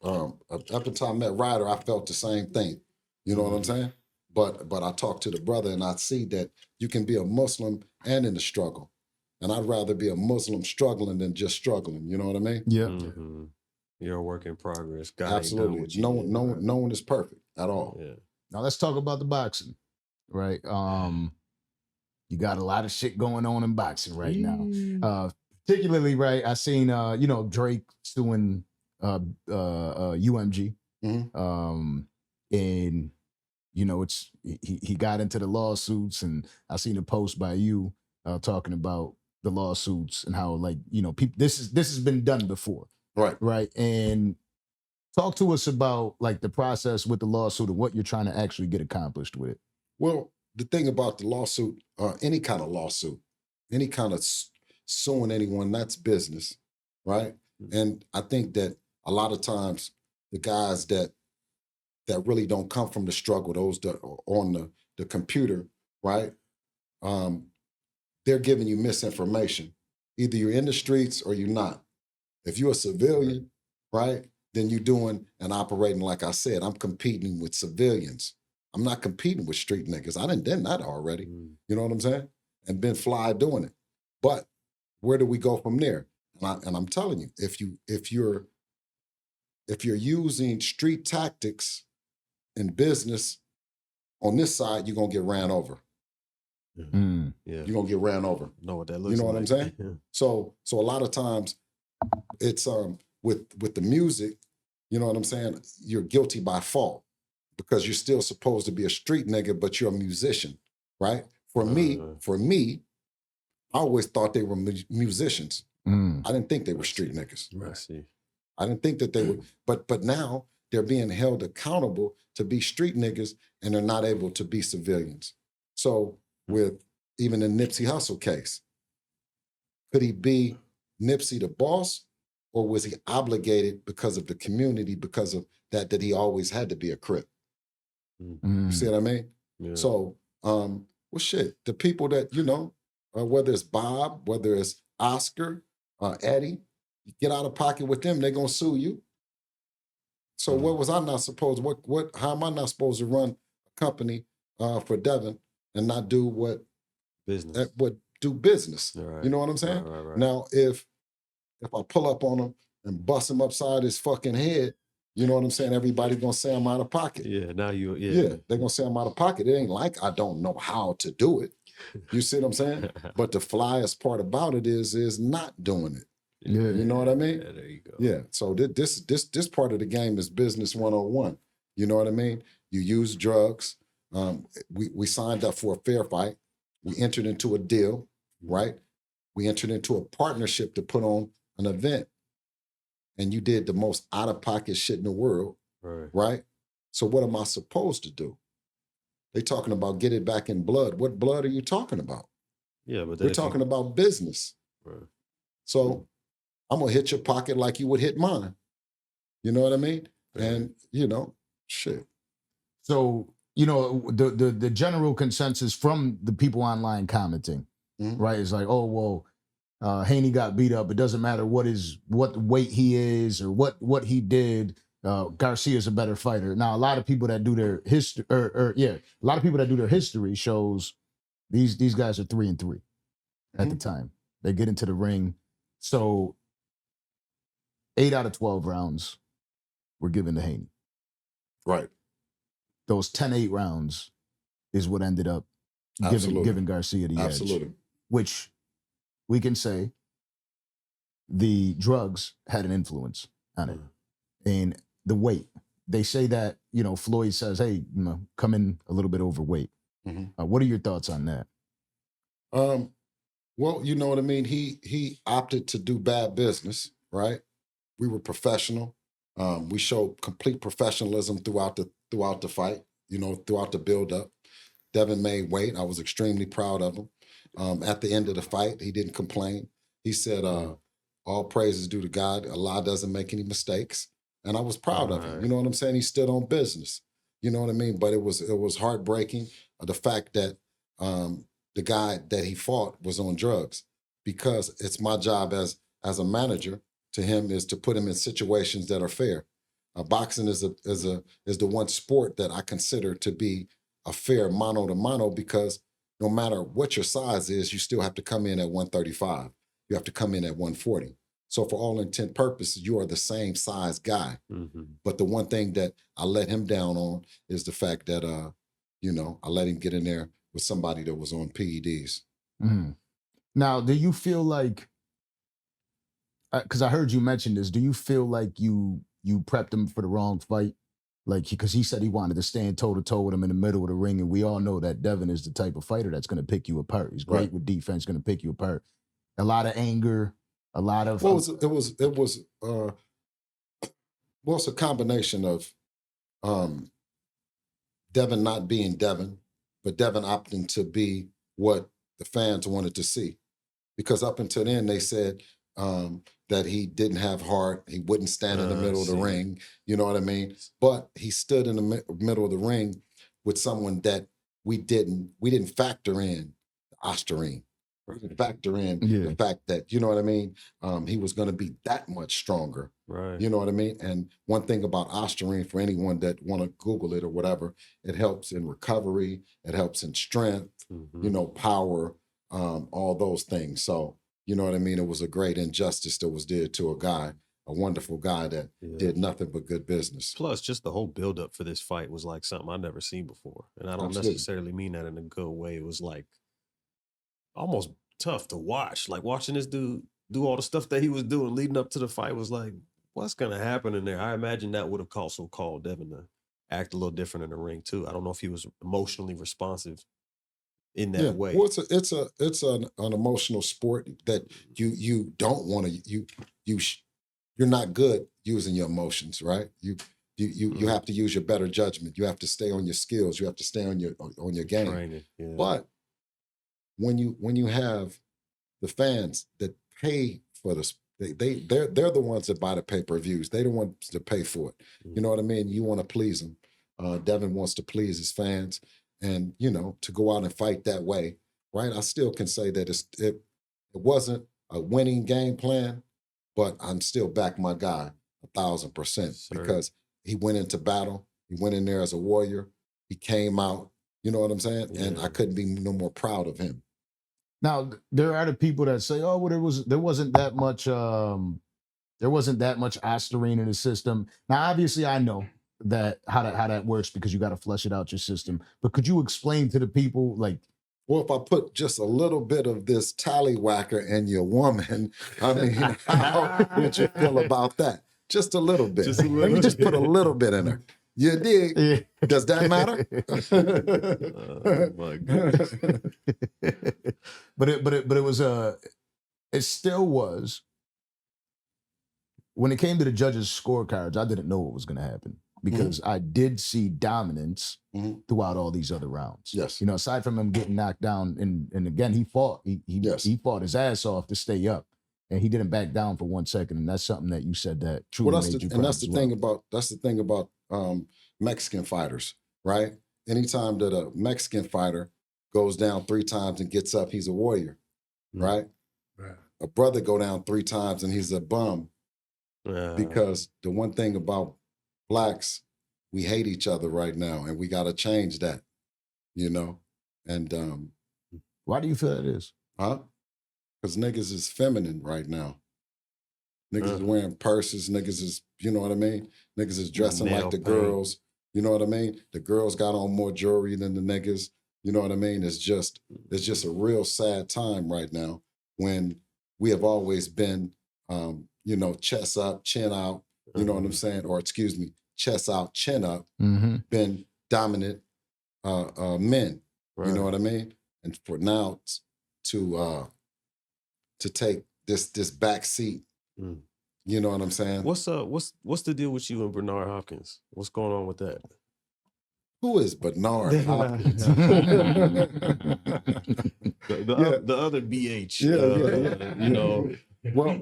up until I met Ryder, I felt the same thing. You know what I'm saying? But I talked to the brother, and I see that you can be a Muslim and in the struggle. And I'd rather be a Muslim struggling than just struggling. You know what I mean? Yeah. You're a work in progress. God Absolutely. No one is perfect at all. Yeah. Now let's talk about the boxing, right? You got a lot of shit going on in boxing right now. Particularly, right? I seen Drake suing UMG. And it's he got into the lawsuits, and I seen a post by you talking about the lawsuits and how, like, people, this has been done before. Right. And talk to us about, like, the process with the lawsuit and what you're trying to actually get accomplished with it. Well, the thing about the lawsuit, any kind of lawsuit, any kind of suing anyone, that's business, right? And I think that a lot of times the guys that really don't come from the struggle, those that are on the computer, right? They're giving you misinformation. Either you're in the streets or you're not. If you're a civilian, right, then you're doing and operating, like I said, I'm competing with civilians. I'm not competing with street niggas. I done done that already. You know what I'm saying? And been fly doing it. But where do we go from there? And I'm telling you, if you're using street tactics in business, on this side, you're gonna get ran over. Yeah. You're gonna get ran over. Know what that looks like. You know what I'm saying? Yeah. So a lot of times it's with the music, you know what I'm saying? You're guilty by fault because you're still supposed to be a street nigga, but you're a musician, right? For me, I always thought they were musicians. I didn't think they were street niggas. I see. I didn't think that they were, but now they're being held accountable to be street niggas, and they're not able to be civilians. So with even the Nipsey Hussle case, could he be Nipsey the boss, or was he obligated because of the community, because of that he always had to be a Crip? You see what I mean? Yeah. So, well, shit, the people that, whether it's Bob, whether it's Oscar, Eddie, you get out of pocket with them, they're gonna sue you. So what was I not supposed, how am I not supposed to run a company for Devin and not do business? Do business. Right. You know what I'm saying? Right. Now, if I pull up on him and bust him upside his fucking head, you know what I'm saying? Everybody gonna say I'm out of pocket. Yeah, now Yeah, they're gonna say I'm out of pocket. It ain't like I don't know how to do it. You see what I'm saying? But the flyest part about it is not doing it. Yeah. You know what I mean? Yeah, there you go. Yeah. So this part of the game is business 101. You know what I mean? You use drugs. We signed up for a fair fight. We entered into a deal, right? We entered into a partnership to put on an event. And you did the most out-of-pocket shit in the world, right? So what am I supposed to do? They talking about get it back in blood. What blood are you talking about? Yeah, but we're talking about business. Right. So I'm gonna hit your pocket like you would hit mine. You know what I mean? Right. And shit. So the general consensus from the people online commenting, right, is like, oh well, Haney got beat up. It doesn't matter what weight he is or what he did. Garcia's a better fighter. Now, a lot of people that do their history, a lot of people that do their history shows these guys are 3-3 at the time. They get into the ring. So 8 out of 12 rounds were given to Haney. Right. Those 10-8 rounds is what ended up giving Garcia the edge. Which we can say the drugs had an influence on it. And the weight. They say that, Floyd says, hey, come in a little bit overweight. What are your thoughts on that? Well, you know what I mean? He opted to do bad business, right? We were professional. We showed complete professionalism throughout the fight, throughout the build-up. Devin made weight. I was extremely proud of him. At the end of the fight, he didn't complain. He said, all praise is due to God. Allah doesn't make any mistakes. And I was proud of him. You know what I'm saying? He stood on business. You know what I mean? But it was heartbreaking, the fact that the guy that he fought was on drugs, because it's my job as a manager to him is to put him in situations that are fair. Boxing is the one sport that I consider to be a fair mano to mano, because no matter what your size is, you still have to come in at 135. You have to come in at 140. So for all intent purposes, you are the same size guy. But the one thing that I let him down on is the fact that, I let him get in there with somebody that was on PEDs. Now, do you feel like, because I heard you mention this, do you feel like you prepped him for the wrong fight? Like, because he said he wanted to stand toe-to-toe with him in the middle of the ring, and we all know that Devin is the type of fighter that's going to pick you apart. He's great with defense, going to pick you apart. A lot of anger, a lot of... Well, it's a combination of Devin not being Devin, but Devin opting to be what the fans wanted to see. Because up until then, they said that he didn't have heart, he wouldn't stand in the middle of the ring, you know what I mean? But he stood in the middle of the ring with someone that we didn't factor in, Ostarine. We didn't factor in the fact that, you know what I mean, he was going to be that much stronger. Right. You know what I mean? And one thing about Ostarine, for anyone that want to Google it or whatever, it helps in recovery, it helps in strength, power, all those things. So, you know what I mean? It was a great injustice that was did to a guy, a wonderful guy that did nothing but good business. Plus, just the whole buildup for this fight was like something I'd never seen before. And I don't necessarily mean that in a good way. It was like almost tough to watch. Like watching this dude do all the stuff that he was doing leading up to the fight was like, what's going to happen in there? I imagine that would have also called Devin to act a little different in the ring too. I don't know if he was emotionally responsive in that way. Well, it's an emotional sport that you don't want to you're not good using your emotions, right? You have to use your better judgment. You have to stay on your skills. You have to stay on your game. Training, But when you have the fans that pay for this, they're the ones that buy the pay-per-views. They're the ones that pay for it. You know what I mean? You want to please them. Devin wants to please his fans. And, to go out and fight that way, right? I still can say that it wasn't a winning game plan, but I'm still back my guy 1,000% because he went into battle. He went in there as a warrior. He came out, you know what I'm saying? Yeah. And I couldn't be no more proud of him. Now, there are the people that say, oh, well, there wasn't that much Ostarine in the system. Now, obviously, I know that how that works because you got to flush it out your system. But could you explain to the people, like, Well, if I put just a little bit of this tallywhacker in your woman, I mean, how would you feel about that? Just a little bit. Just a little. Let me just put a little bit in her. You dig? Yeah. Does that matter? Oh my goodness. but it was it still was. When it came to the judges' scorecards, I didn't know what was going to happen because I did see dominance throughout all these other rounds. Yes. You know, aside from him getting knocked down, and again, he fought. He fought his ass off to stay up, and he didn't back down for 1 second. And that's something that you said that truly made you proud. And that's the thing about Mexican fighters, right? Anytime that a Mexican fighter goes down 3 times and gets up, he's a warrior, right? A brother go down 3 times and he's a bum. Because the one thing about blacks, we hate each other right now, and we got to change that, you know? And why do you feel that is? Huh? Because niggas is feminine right now. Niggas is wearing purses. Niggas is, you know what I mean? Niggas is dressing like the girls. You know what I mean? The girls got on more jewelry than the niggas. You know what I mean? It's just a real sad time right now when we have always been, you know, chest up, chin out, you know what I'm saying? Or excuse me, chest out, chin up, been dominant men. You know what I mean? And for now to take this back seat, you know what I'm saying? What's the deal with you and Bernard Hopkins? What's going on with that? Who is Bernard Hopkins? the other BH. You know. Well,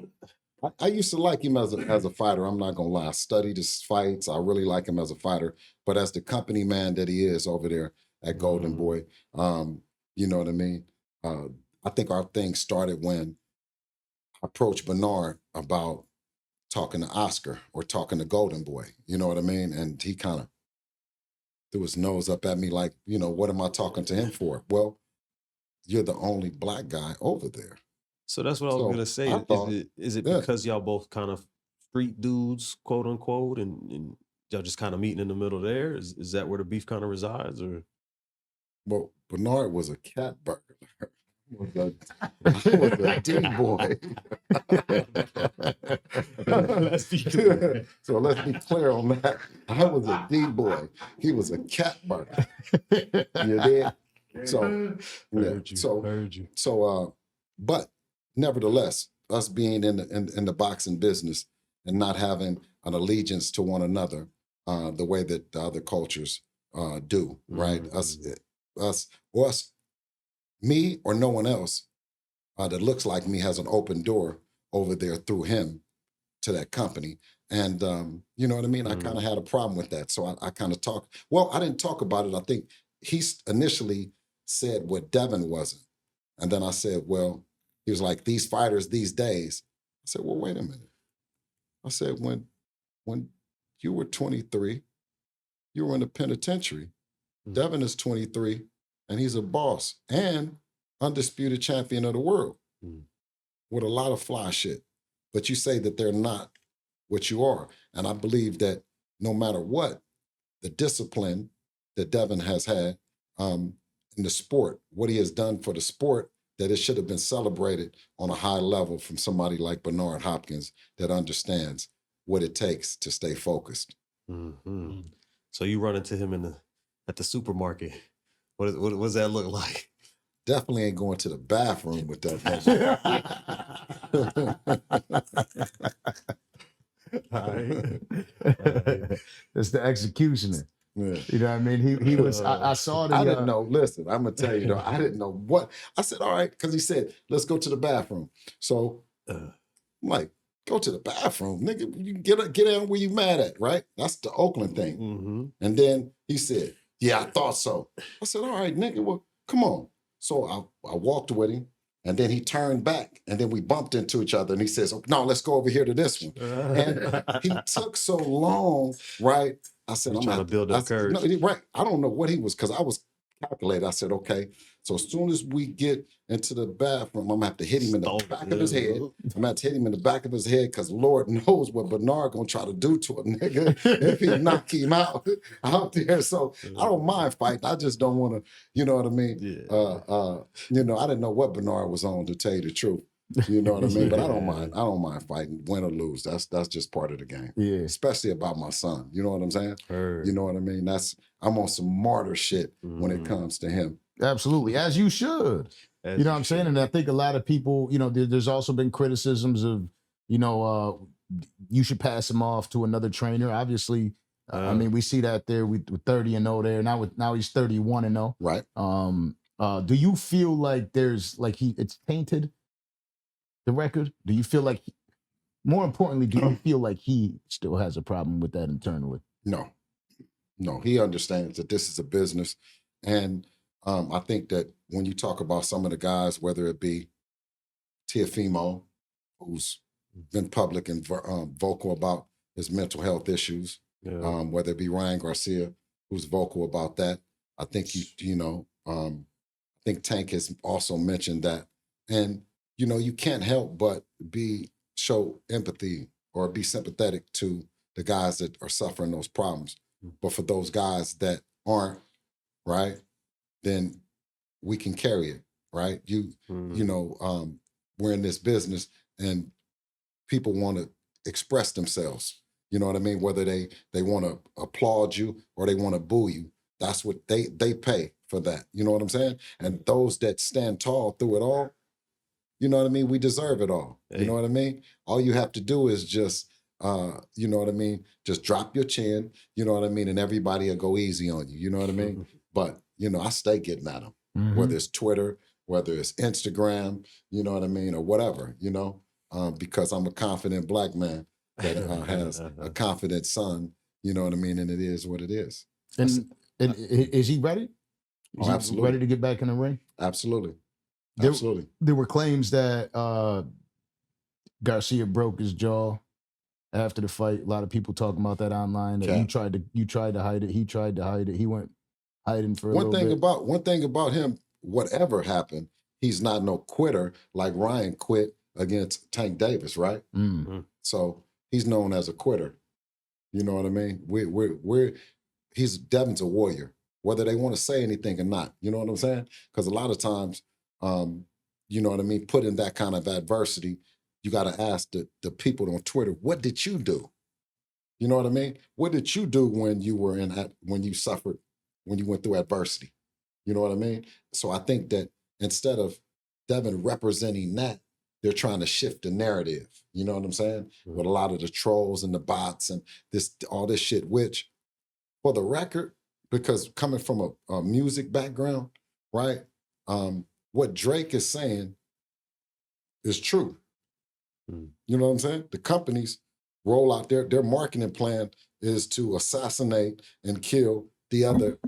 I used to like him as a fighter. I'm not gonna lie. I studied his fights. I really like him as a fighter. But as the company man that he is over there at Golden Boy, you know what I mean? I think our thing started when I approached Bernard about talking to Oscar or talking to Golden Boy. You know what I mean? And he kind of threw his nose up at me like, you know, what am I talking to him for? Well, you're the only black guy over there. So that's what I was gonna say. Is it because y'all both kind of street dudes, quote unquote, and y'all just kind of meeting in the middle there? Is that where the beef kind of resides, or? Well, Bernard was a cat burglar. I was a D boy. So let's be clear on that. I was a D boy. He was a cat burglar. You did? So Heard you. So but nevertheless, us being in the boxing business and not having an allegiance to one another, the way that the other cultures do, right? Us, me or no one else that looks like me has an open door over there through him to that company. And you know what I mean? I kind of had a problem with that. So I kind of talked. Well, I didn't talk about it. I think he initially said what Devin wasn't. And then I said, well, he was like, these fighters these days. I said, well, wait a minute. I said, when you were 23, you were in the penitentiary. Devin is 23, and he's a boss and undisputed champion of the world with a lot of fly shit. But you say that they're not what you are. And I believe that no matter what, the discipline that Devin has had in the sport, what he has done for the sport, that it should have been celebrated on a high level from somebody like Bernard Hopkins that understands what it takes to stay focused. So you run into him at the supermarket. What does that look like? Definitely ain't going to the bathroom with that. It's the executioner. Yeah. You know what I mean? He was, I saw the... I didn't know, listen, I'm going to tell you, though, I didn't know what... I said, all right, because he said, let's go to the bathroom. So I'm like, go to the bathroom? Nigga, you can get out where you mad at, right? That's the Oakland thing. And then he said, yeah, I thought so. I said, all right, nigga, well, come on. So I walked with him, and then he turned back, and then we bumped into each other, and he says, oh, no, let's go over here to this one. And he took so long, right? I said, I'm trying to build up courage. No, right. I don't know what he was, because I was calculated. I said, okay, so as soon as we get into the bathroom, I'm gonna have to hit him in the back of his head. I'm gonna have to hit him in the back of his head because Lord knows what Bernard gonna try to do to a nigga if he knock him out there. So I don't mind fighting. I just don't want to, you know what I mean? Yeah. You know, I didn't know what Bernard was on, to tell you the truth. You know what I mean? But I don't mind. I don't mind fighting, win or lose. That's just part of the game. Yeah. Especially about my son. You know what I'm saying? Heard. You know what I mean? I'm on some martyr shit when it comes to him. Absolutely, as you should. You know what I'm saying? And I think a lot of people, you know, there's also been criticisms of, you know, you should pass him off to another trainer. Obviously, I mean, we see that there with 30-0 there. Now he's 31-0. Right. Do you feel like there's like it's tainted the record? Do you feel like, more importantly, do you feel like he still has a problem with that internally? No, he understands that this is a business. And I think that when you talk about some of the guys, whether it be Teofimo, who's been public and vocal about his mental health issues, whether it be Ryan Garcia, who's vocal about that. I think I think Tank has also mentioned that. And you know, you can't help but show empathy or be sympathetic to the guys that are suffering those problems. But for those guys that aren't, right, then we can carry it, right? You know, we're in this business and people want to express themselves. You know what I mean? Whether they want to applaud you or they want to boo you, that's what they pay for that. You know what I'm saying? And those that stand tall through it all, you know what I mean? We deserve it all. Hey. You know what I mean? All you have to do is just, you know what I mean? Just drop your chin, you know what I mean? And everybody will go easy on you, you know what I mean? But, you know, I stay getting at them, whether it's Twitter, whether it's Instagram, you know what I mean? Or whatever, you know, because I'm a confident Black man that has a confident son, you know what I mean? And it is what it is. And is he ready? Is he absolutely ready to get back in the ring? Absolutely. Absolutely. There were claims that Garcia broke his jaw after the fight. A lot of people talking about that online. That you tried to hide it. He tried to hide it. He went hiding for a little bit. One thing about him, whatever happened, he's not no quitter like Ryan quit against Tank Davis, right? Mm-hmm. So he's known as a quitter. You know what I mean? Devin's a warrior, whether they want to say anything or not. You know what I'm saying? Because a lot of times, you know what I mean, put in that kind of adversity, you got to ask the people on Twitter, what did you do? You know what I mean? What did you do when you were when you suffered, when you went through adversity? You know what I mean? So I think that instead of Devin representing that, they're trying to shift the narrative. You know what I'm saying? With a lot of the trolls and the bots and all this shit, which, for the record, because coming from a music background, right? What Drake is saying is true. You know what I'm saying? The companies roll out their marketing plan is to assassinate and kill the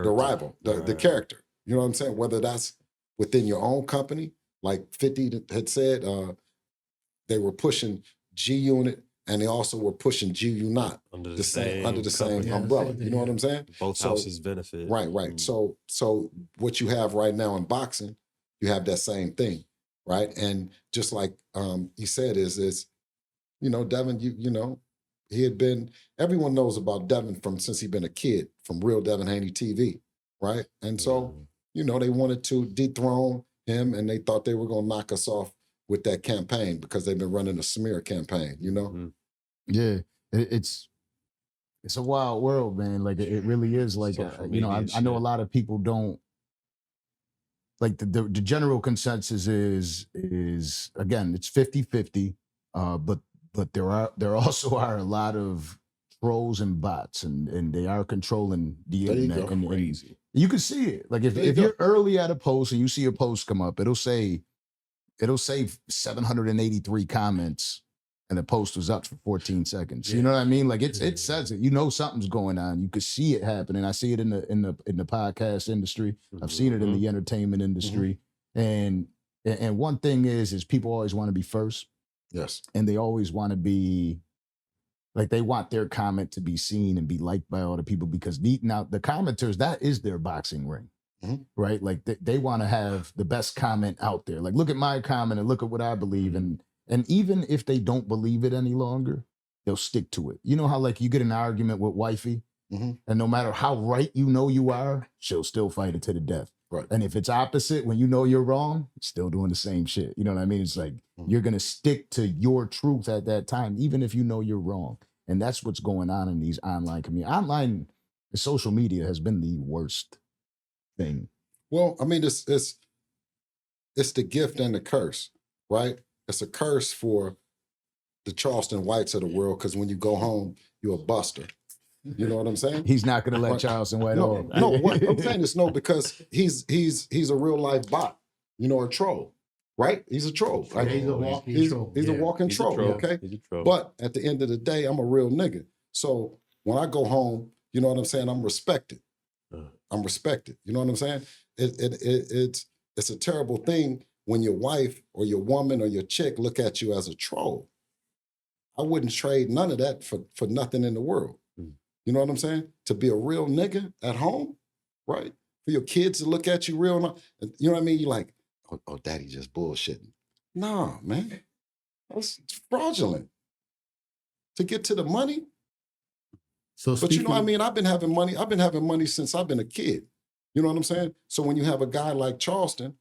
rival, the character. You know what I'm saying? Whether that's within your own company, like 50 had said, they were pushing G-Unit and they also were pushing G-Unit under the same umbrella. You know what I'm saying? Both houses benefit. Right. So what you have right now in boxing, you have that same thing, right? And just like he said, is you know, Devin, you know, he had been, everyone knows about Devin since he'd been a kid, from Real Devin Haney TV, right? And so, you know, they wanted to dethrone him and they thought they were going to knock us off with that campaign because they've been running a smear campaign, you know? Yeah, it's a wild world, man. Like it really is. Like you know, I know a lot of people don't like the general consensus is again, it's 50-50, but there also are a lot of trolls and bots and they are controlling the internet and crazy. You can see it. Like if you're early at a post and you see a post come up, it'll say 783 comments and the post was up for 14 seconds. You know what I mean? Like it says it. You know something's going on. You could see it happening. I see it in the podcast industry. I've seen it in the entertainment industry. And one thing is people always want to be first. Yes. And they always want to be Like they want their comment to be seen and be liked by all the people because now the commenters, that is their boxing ring, right? Like they want to have the best comment out there. Like, look at my comment and look at what I believe. And even if they don't believe it any longer, they'll stick to it. You know how like you get in an argument with wifey and no matter how right you know you are, she'll still fight it to the death. Right. And if it's opposite, when you know you're wrong, still doing the same shit. You know what I mean? It's like you're going to stick to your truth at that time, even if you know you're wrong. And that's what's going on in these online communities. Online, social media has been the worst thing. Well, I mean, it's the gift and the curse, right? It's a curse for the Charleston Whites of the world because when you go home, you're a buster. You know what I'm saying? He's not going to let Charleston White off. No, what I'm saying is no, because he's a real life bot, you know, a troll, right? He's a troll. Right? Yeah, he's a walking troll. He's a walking troll, okay? He's a troll. But at the end of the day, I'm a real nigga. So when I go home, you know what I'm saying? I'm respected. I'm respected. You know what I'm saying? It's a terrible thing when your wife or your woman or your chick look at you as a troll. I wouldn't trade none of that for nothing in the world. You know what I'm saying? To be a real nigga at home, right? For your kids to look at you real, you know what I mean? You're like, oh, daddy just bullshitting. Nah, man. That's fraudulent. To get to the money. But you know what I mean? I've been having money since I've been a kid. You know what I'm saying? So when you have a guy like Charleston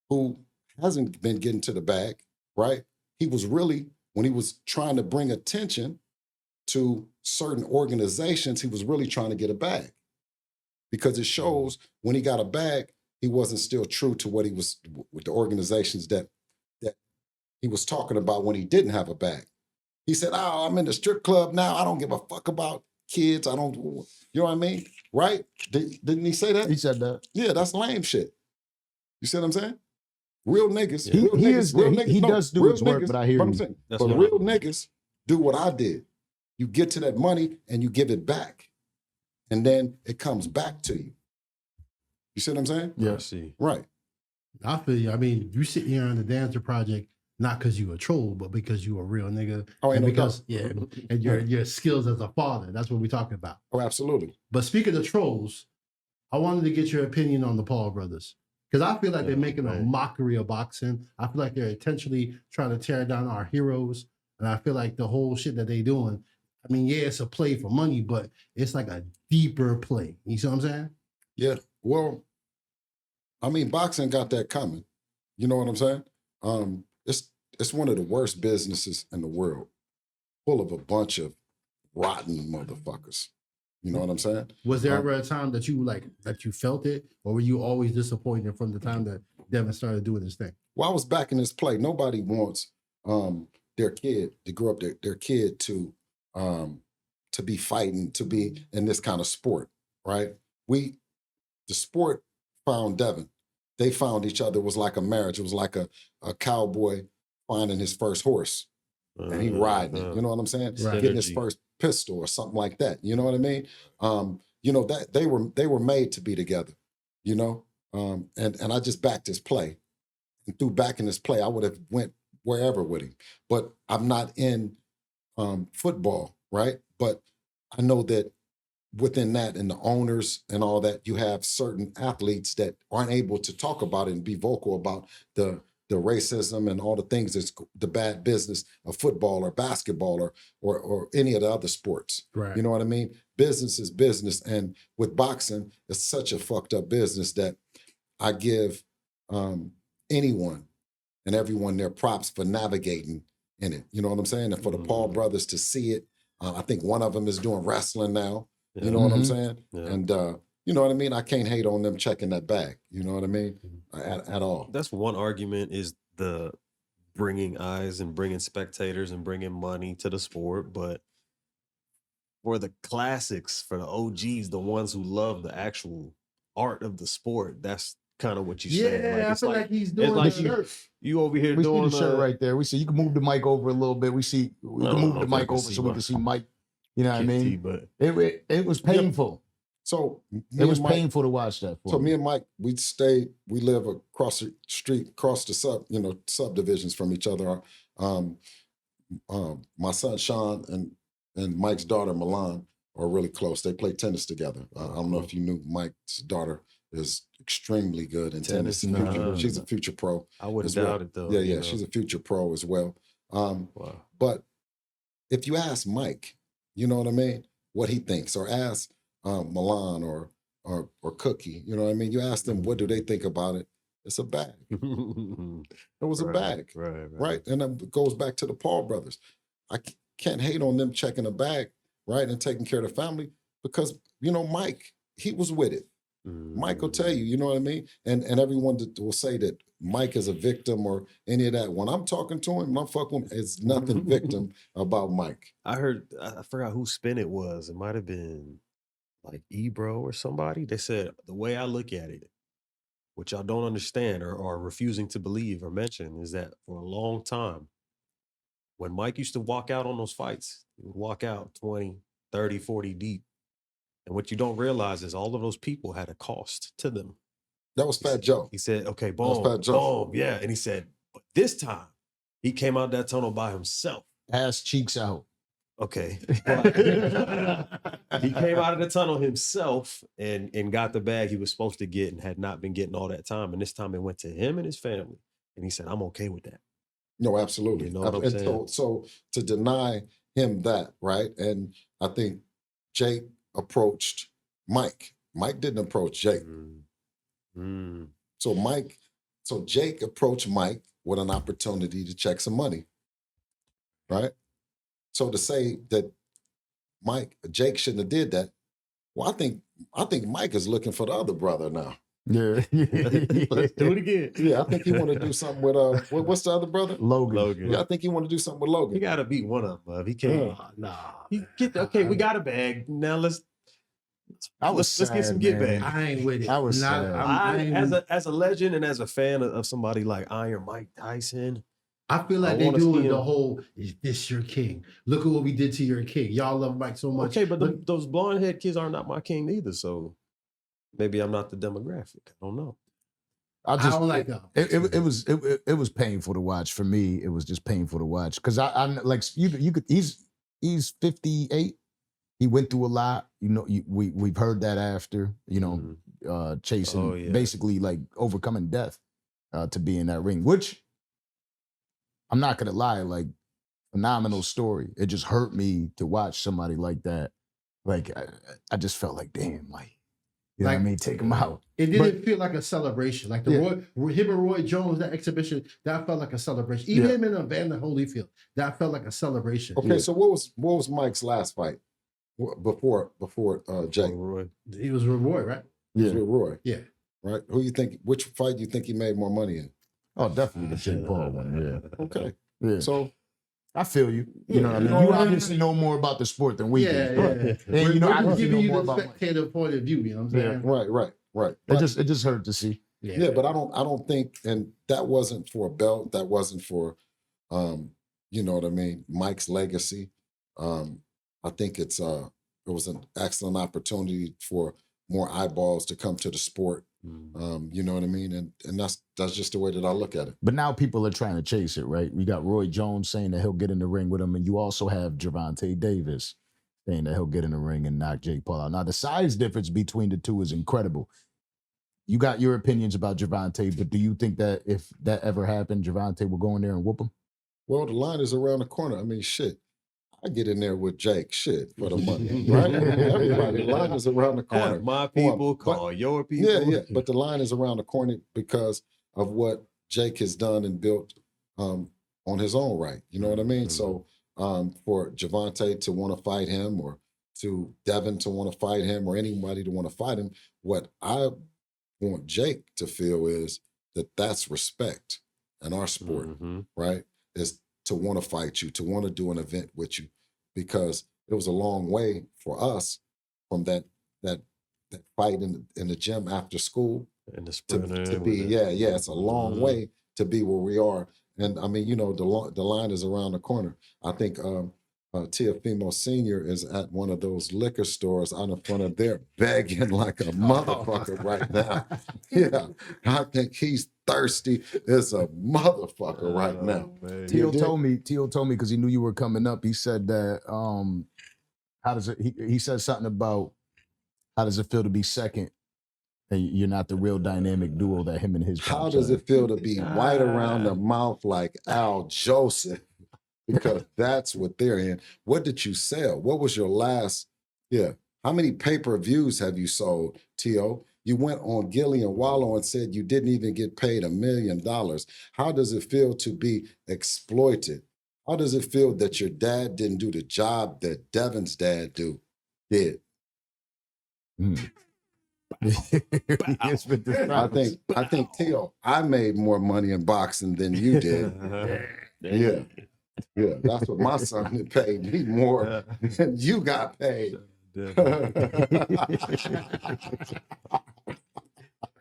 who hasn't been getting to the bag, right? He was really, when he was trying to bring attention to certain organizations, he was really trying to get a bag. Because it shows when he got a bag, he wasn't still true to what he was with the organizations that he was talking about when he didn't have a bag. He said, oh, I'm in the strip club now. I don't give a fuck about kids. I don't, you know what I mean? Right? Didn't he say that? He said that. Yeah, that's lame shit. You see what I'm saying? Real niggas. He, real he niggas, is, real he, niggas, he no, does do real his work, niggas, but I hear but you. I'm saying, That's but what real niggas do what I did. You get to that money and you give it back. And then it comes back to you. You see what I'm saying? Yeah. I see. Right. I feel you. I mean, you sit here on the Danza project, not because you a troll, but because you a real nigga. Oh, ain't and no because, doubt. and your skills as a father. That's what we're talking about. Oh, absolutely. But speaking of trolls, I wanted to get your opinion on the Paul brothers. Because I feel like they're making a mockery of boxing. I feel like they're intentionally trying to tear down our heroes. And I feel like the whole shit that they doing, I mean, yeah, it's a play for money, but it's like a deeper play. You see what I'm saying? Yeah. Well, I mean, boxing got that coming. You know what I'm saying? It's one of the worst businesses in the world, full of a bunch of rotten motherfuckers. You know what I'm saying? Was there ever a time that you felt it, or were you always disappointed from the time that Devin started doing his thing? Well, I was back in this play. Nobody wants their kid to grow up, their kid to be fighting, to be in this kind of sport, right? The sport found Devin. They found each other. It was like a marriage. It was like a cowboy finding his first horse and he riding it. You know what I'm saying? Right. Getting his first pistol or something like that. You know what I mean? You know, that they were made to be together, you know? And I just backed his play. And through backing his play, I would have went wherever with him. But I'm not in football, right? But I know that within that and the owners and all that, you have certain athletes that aren't able to talk about it and be vocal about the racism and all the things that's the bad business of football or basketball or any of the other sports. Right. You know what I mean? Business is business. And with boxing, it's such a fucked up business that I give anyone and everyone their props for navigating in it. You know what I'm saying? And for the Paul brothers to see it, I think one of them is doing wrestling now. Yeah. You know what I'm saying? Yeah. And you know what I mean? I can't hate on them checking that bag. You know what I mean? At all. That's one argument, is the bringing eyes and bringing spectators and bringing money to the sport. But for the classics, for the OGs, the ones who love the actual art of the sport, that's kind of what you say. Yeah, I feel like he's doing like the shirt. you over here We see doing the shirt right there. We see you can move the mic over a little bit. We can move the mic over so we can see Mike. You know what I mean? But it was painful. So It was painful to watch that. So me and Mike, we live across the street, across the subdivisions from each other. My son Sean and and Mike's daughter Milan are really close. They play tennis together. I don't know if you knew Mike's daughter is extremely good in tennis. She's a future pro. I wouldn't well. doubt it though. Yeah, she's a future pro as well. Wow. But if you ask Mike, you know what I mean, what he thinks, or ask Milan or Cookie, you know what I mean, you ask them what do they think about it. It's a bag. It was a bag, right? And it goes back to the Paul brothers. I can't hate on them checking a bag, right, and taking care of the family because, you know, Mike, he was with it. Mike will tell you, you know what I mean? And everyone will say that Mike is a victim or any of that. When I'm talking to him, when I'm fucking with him, it's nothing victim about Mike. I forgot whose spin it was. It might have been like Ebro or somebody. They said, the way I look at it, which y'all don't understand or are refusing to believe or mention, is that for a long time, when Mike used to walk out on those fights, he would walk out 20, 30, 40 deep. And what you don't realize is all of those people had a cost to them. That was Fat Joe. He said, okay, boom, boom, yeah. And he said, but this time, he came out that tunnel by himself. Ass cheeks out. Okay. But he came out of the tunnel himself and got the bag he was supposed to get and had not been getting all that time. And this time it went to him and his family. And he said, I'm okay with that. No, absolutely. You know what I'm saying? So to deny him that, right? And I think Jake approached Mike. Mike didn't approach Jake. So Jake approached Mike with an opportunity to check some money, right? So to say that Jake shouldn't have did that, well, I think Mike is looking for the other brother now. Yeah. Let's do it again. Yeah, I think he want to do something with what's the other brother? Logan. Yeah, I think he want to do something with Logan. He got to beat one of them. He can't. Okay, we got a bag. Now let's get some get back. I ain't with it. I was sad. As a legend and as a fan of somebody like Iron Mike Tyson, I feel like they're doing the whole, is this your king? Look at what we did to your king. Y'all love Mike so much. Okay, but those blonde head kids are not my king either, so maybe I'm not the demographic. I don't know. I don't like them. It was painful to watch. For me, it was just painful to watch. Because I'm like, you could, he's 58. He went through a lot. You know, we've heard that after, you know, chasing, basically like overcoming death to be in that ring, which I'm not going to lie, like, phenomenal story. It just hurt me to watch somebody like that. Like, I just felt like, damn, like, you know what I mean? Take him out. It didn't feel like a celebration. Like him and Roy Jones, that exhibition, that felt like a celebration. Even him in Evander Holyfield, that felt like a celebration. Okay, so what was Mike's last fight before Jake? Roy. He was with Roy, right? He was with Roy. Yeah. Right? Which fight do you think he made more money in? Oh, definitely the Jake Paul one, yeah. Okay. Yeah. So I feel you. You know what I mean? You obviously know more about the sport than we do. Yeah. And you know, I'm I giving you more the about spectator point of view, you know what I'm saying? Right. It just hurt to see. Yeah, but I don't think, and that wasn't for a belt, that wasn't for you know what I mean, Mike's legacy. I think it was an excellent opportunity for more eyeballs to come to the sport. You know what I mean? And that's just the way that I look at it. But now people are trying to chase it, right? We got Roy Jones saying that he'll get in the ring with him, and you also have Gervonta Davis saying that he'll get in the ring and knock Jake Paul out. Now, the size difference between the two is incredible. You got your opinions about Gervonta, but do you think that if that ever happened, Gervonta will go in there and whoop him? Well, the line is around the corner. I mean, shit. I get in there with Jake, shit, for the money, right? Everybody, the line is around the corner. Have my people call your people. Yeah. But the line is around the corner because of what Jake has done and built on his own right. You know what I mean? So for Gervonta to want to fight him, or to Devin to want to fight him, or anybody to want to fight him, what I want Jake to feel is that that's respect in our sport, right? Is to want to fight you, to want to do an event with you, because it was a long way for us from that fight in the gym after school to be it's a long way to be where we are. And I mean, you know, the line is around the corner. I think Teofimo Sr. is at one of those liquor stores out in front of there begging like a motherfucker right now. Yeah, I think he's thirsty as a motherfucker right now. Teo told me because he knew you were coming up. He said that How does it? He says something about how does it feel to be second, and you're not the real dynamic duo that him and his. How does it feel to be white around the mouth like Al Joseph? Because that's what they're in. What did you sell? What was your last? Yeah. How many pay-per-views have you sold, T.O.? You went on Gilly and Wallow and said you didn't even get paid $1 million. How does it feel to be exploited? How does it feel that your dad didn't do the job that Devin's dad did? I think T.O., I made more money in boxing than you did. Yeah, that's what my son paid me more than you got paid.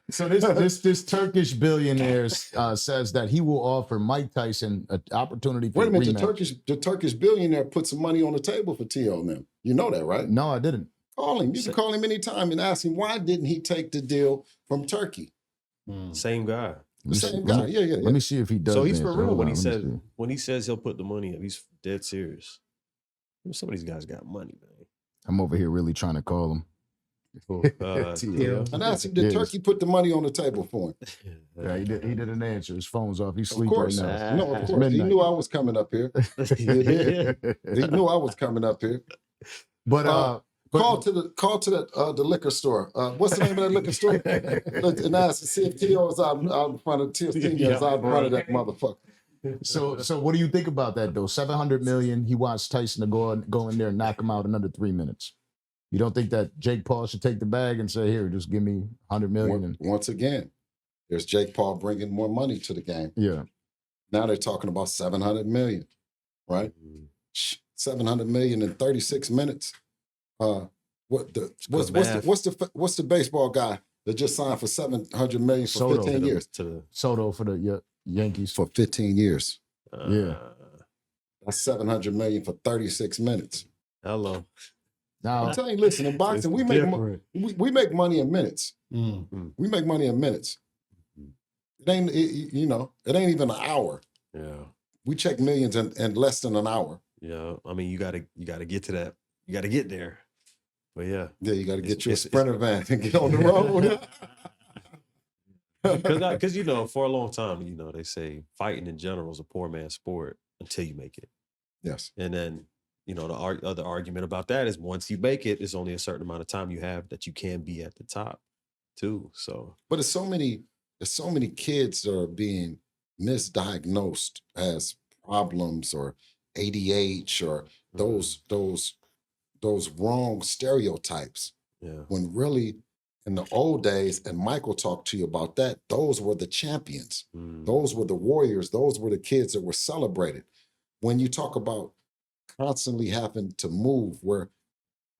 So this Turkish billionaire says that he will offer Mike Tyson an opportunity for Wait a minute, rematch. the Turkish billionaire put some money on the table for T.O. and them. You know that, right? No, I didn't. Call him. You can call him anytime and ask him why didn't he take the deal from Turkey? Same guy. The same guy. Yeah. Let me see if he does. So he's for real when he says he'll put the money up. He's dead serious. Some of these guys got money, man. I'm over here really trying to call him. And ask him, did Turkey put the money on the table for him? Yeah, he didn't answer. His phone's off. He's sleeping right now. No, of course. He knew I was coming up here. He knew I was coming up here. But call to the liquor store. What's the name of that liquor store? And ask to see if T.O. is out in front of T.O. is out in front of that motherfucker. So what do you think about that though? $700 million. He wants Tyson to go in there and knock him out in under 3 minutes. You don't think that Jake Paul should take the bag and say, "Here, just give me $100 million"? Once again, there's Jake Paul bringing more money to the game. Yeah. Now they're talking about $700 million, right? $700 million in 36 minutes. What's the baseball guy that just signed for $700 million for Soto, 15 years? Soto for the Yankees for 15 years. Yeah, that's $700 million for 36 minutes. Hello. Now I'm telling you, listen, in boxing we make money in minutes. We make money in minutes. It ain't it ain't even an hour. Yeah, we check millions in less than an hour. Yeah, I mean you gotta get to that. You gotta get there. But yeah, you got to get you a Sprinter van and get on the road. Because for a long time, they say fighting in general is a poor man's sport until you make it. Yes, and then the other argument about that is once you make it, there's only a certain amount of time you have that you can be at the top, too. So, but there's so many kids that are being misdiagnosed as problems or ADH or those wrong stereotypes. Yeah. When really in the old days, and Michael talked to you about that, those were the champions. Those were the warriors. Those were the kids that were celebrated. When you talk about constantly having to move, where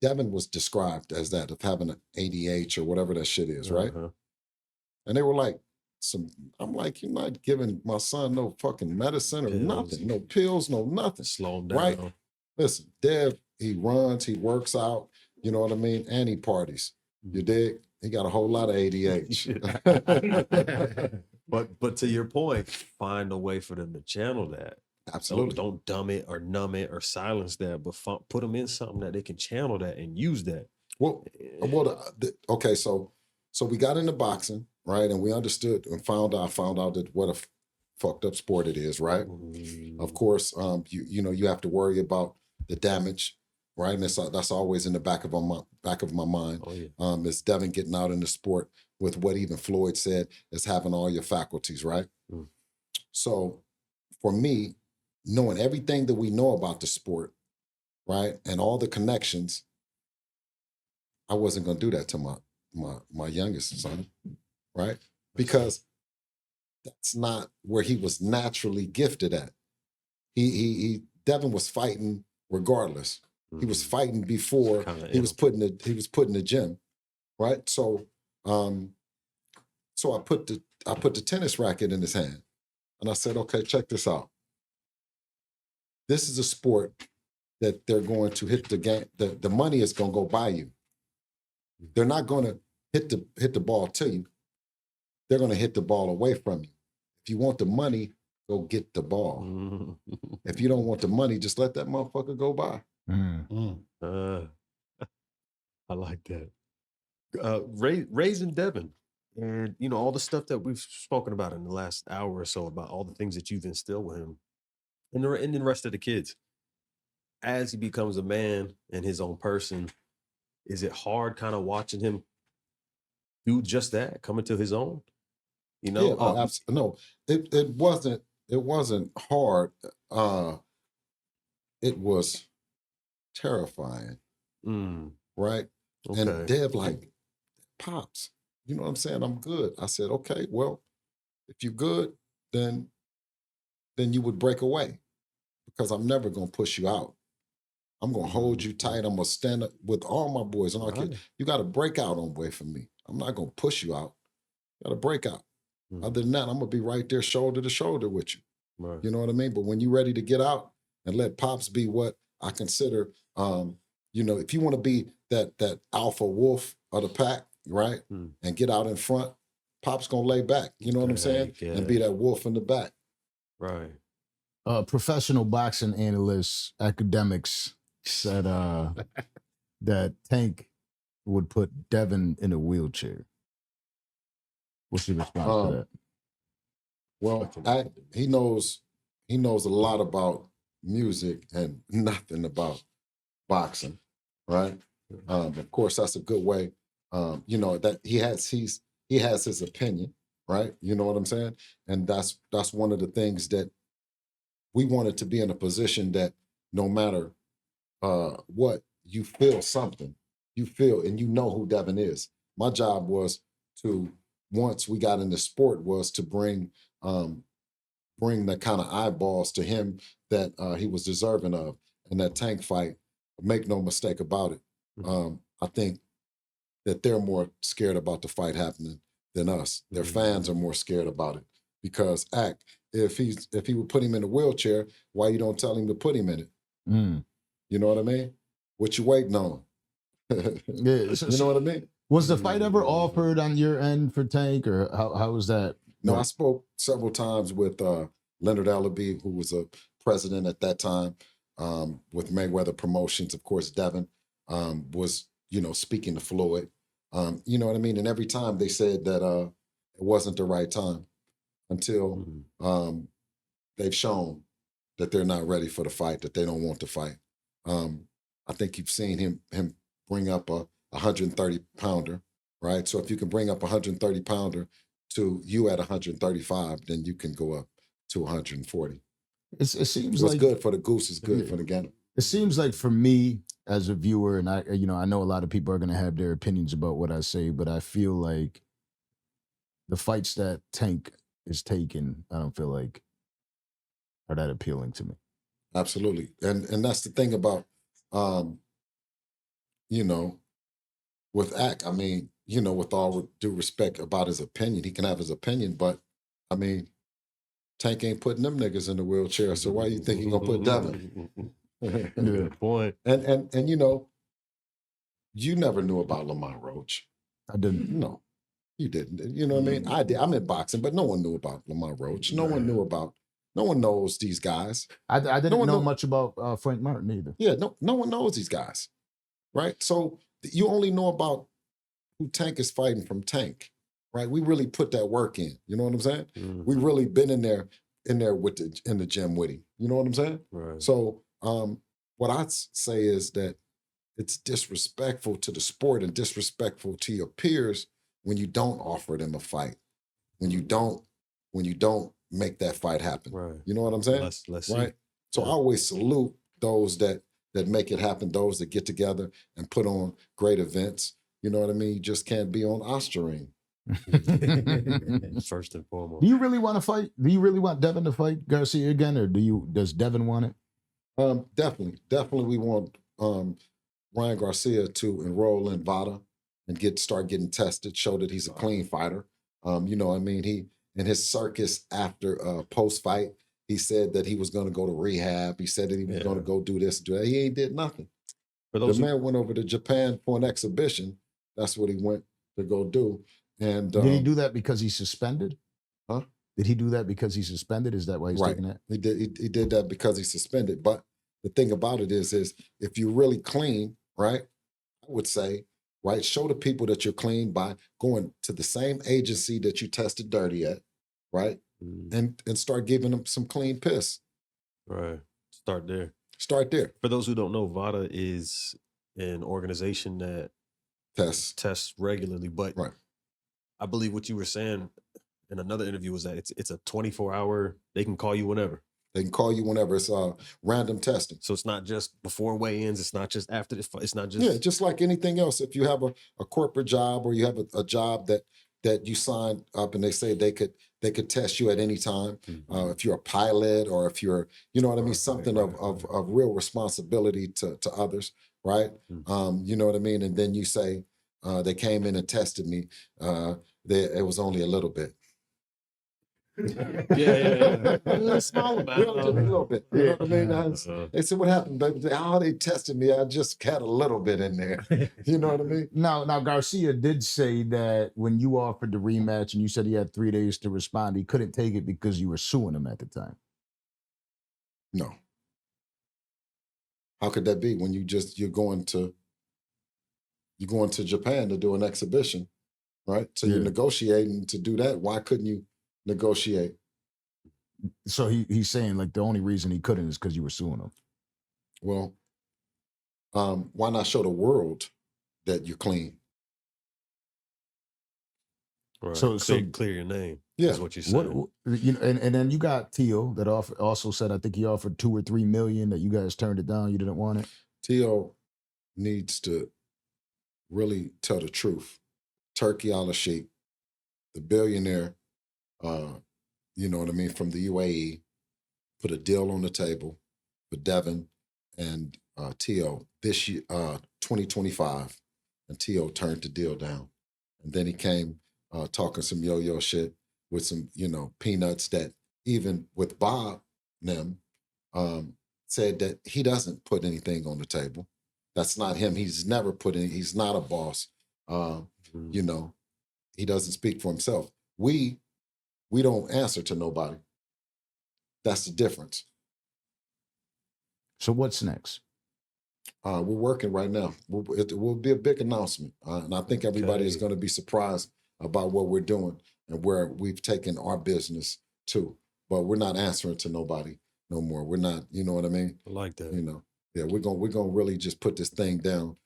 Devin was described as that, of having an ADH or whatever that shit is, right? And they were like, I'm like, you're not giving my son no fucking medicine or nothing, no pills, no nothing. Slow him down. Right? Listen, Dev, he runs, he works out, you know what I mean? And he parties. You dig? He got a whole lot of ADH. But to your point, find a way for them to channel that. Absolutely. Don't dumb it or numb it or silence that, but put them in something that they can channel that and use that. Okay, so we got into boxing, right? And we understood and found out that what a fucked up sport it is, right? Of course, you have to worry about the damage, right? And that's always in the back of my mind. Oh, yeah. Is Devin getting out in the sport with what even Floyd said is having all your faculties, right? So for me, knowing everything that we know about the sport, right, and all the connections, I wasn't going to do that to my youngest son, right? Because that's not where he was naturally gifted at. Devin was fighting regardless. He was fighting before he was put in the gym, right? So I put the tennis racket in his hand, and I said, okay, check this out. This is a sport that they're going to hit the game. The money is going to go by you. They're not going to hit the ball to you. They're going to hit the ball away from you. If you want the money, go get the ball. If you don't want the money, just let that motherfucker go by. I like that. Raising Devin, and all the stuff that we've spoken about in the last hour or so about all the things that you've instilled with him, and the rest of the kids. As he becomes a man and his own person, is it hard kind of watching him do just that, come into his own? Yeah, no, it wasn't hard. It was terrifying, right? Okay. And Dev like, Pops, you know what I'm saying? I'm good. I said, okay, well, if you're good, then you would break away, because I'm never gonna push you out. I'm gonna hold you tight. I'm gonna stand up with all my boys and all kids. You got to break out on way from me. I'm not gonna push you out. You got to break out. Other than that, I'm gonna be right there, shoulder to shoulder with you. Right. You know what I mean? But when you're ready to get out and let Pops be what I consider, if you want to be that alpha wolf of the pack, right, and get out in front, Pop's gonna lay back. You know what I'm saying? Yeah. And be that wolf in the back. Right. Professional boxing analyst, Akademics, said that Tank would put Devin in a wheelchair. What's your response to that? Well, he knows a lot about music and nothing about boxing, right? Of course, that's a good way. That he has his opinion, right? You know what I'm saying? And that's one of the things that we wanted to be in a position that no matter what, you feel something, and you know who Devin is. My job was to, once we got into sport, was to bring the kind of eyeballs to him that he was deserving of. And that Tank fight, make no mistake about it, I think that they're more scared about the fight happening than us. Their fans are more scared about it, because if he would put him in a wheelchair, why you don't tell him to put him in it? You know what I mean? What you waiting on? Yeah, you know what I mean? Was the fight ever offered on your end for Tank, or how was that? No, I spoke several times with Leonard Allaby, who was a president at that time, with Mayweather Promotions. Of course, Devin was, speaking to Floyd. You know what I mean? And every time they said that it wasn't the right time, until they've shown that they're not ready for the fight, that they don't want to fight. I think you've seen him bring up a 130-pounder, right? So if you can bring up a 130-pounder to you at 135, then you can go up to 140. It seems What's like good for the goose is good for the gander. It seems like, for me as a viewer, and I know a lot of people are going to have their opinions about what I say, but I feel like the fights that Tank is taking, I don't feel like are that appealing to me. Absolutely. And that's the thing about, with Ak, I mean, with all due respect about his opinion, he can have his opinion, but I mean, Tank ain't putting them niggas in the wheelchair, so why you think he gonna put Devin? Good point. And you never knew about Lamont Roach. I didn't. No, you didn't. You know what I mean? I did. I'm in boxing, but no one knew about Lamont Roach. No one knows these guys. I didn't know much about Frank Martin either. Yeah, no one knows these guys, right? So you only know about who Tank is fighting from Tank, right? We really put that work in. You know what I'm saying? We really been in there in the gym with him. You know what I'm saying? Right. So what I'd say is that it's disrespectful to the sport and disrespectful to your peers when you don't offer them a fight, when you don't make that fight happen. Right. You know what I'm saying? Let's right. see. So I always salute those that make it happen, those that get together and put on great events. You know what I mean? You just can't be on Ostarine. First and foremost. Do you really want to fight? Do you really want Devin to fight Garcia again, or does Devin want it? Definitely we want Ryan Garcia to enroll in VADA and start getting tested, show that he's a clean fighter. You know what I mean? He, in his circus after post-fight, he said that he was going to go to rehab. He said that he was going to go do this and do that. He ain't did nothing. The man went over to Japan for an exhibition. That's what he went to go do. And did he do that because he's suspended? Huh? Did he do that because he's suspended? Is that why he's taking that? He did that because he's suspended. But the thing about it is if you're really clean, right? I would say, right, show the people that you're clean by going to the same agency that you tested dirty at, right? And start giving them some clean piss. Right. Start there. Start there. For those who don't know, VADA is an organization that tests regularly, but right. I believe what you were saying in another interview was that it's a 24-hour, they can call you whenever. They can call you whenever. It's random testing. So it's not just before weigh-ins. It's not just after the fight. It's not just... Yeah, just like anything else. If you have a corporate job or you have a job that you signed up and they say they could test you at any time. If you're a pilot or if you're, you know what I mean, something of real responsibility to others, right? You know what I mean? And then you say, they came in and tested me. It was only a little bit. Yeah. A small amount. Just a little bit. You know what I mean? They said, what happened, baby? They tested me. I just had a little bit in there. You know what I mean? Now Garcia did say that when you offered the rematch and you said he had 3 days to respond, he couldn't take it because you were suing him at the time. No. How could that be when you're going to Japan to do an exhibition, right? So you're negotiating to do that. Why couldn't you negotiate? So he's saying like the only reason he couldn't is because you were suing him. Well, why not show the world that you're clean? Right. So clear your name. Yeah, is what you said. And then you got Teo that also said I think he offered $2 or $3 million that you guys turned it down. You didn't want it. Teo needs to really tell the truth. Turkey al-Sheikh, the billionaire, you know what I mean, from the UAE, put a deal on the table for Devin and Teo this year, 2025, and Teo turned the deal down. And then he came talking some yo-yo shit with some, peanuts that even with Bob them said that he doesn't put anything on the table. That's not him. He's never put any, he's not a boss. He doesn't speak for himself. We don't answer to nobody. That's the difference. So what's next? We're working right now. It will be a big announcement. And I think everybody is going to be surprised about what we're doing and where we've taken our business to. But we're not answering to nobody no more. We're not, you know what I mean? I like that. Yeah, we're gonna really just put this thing down,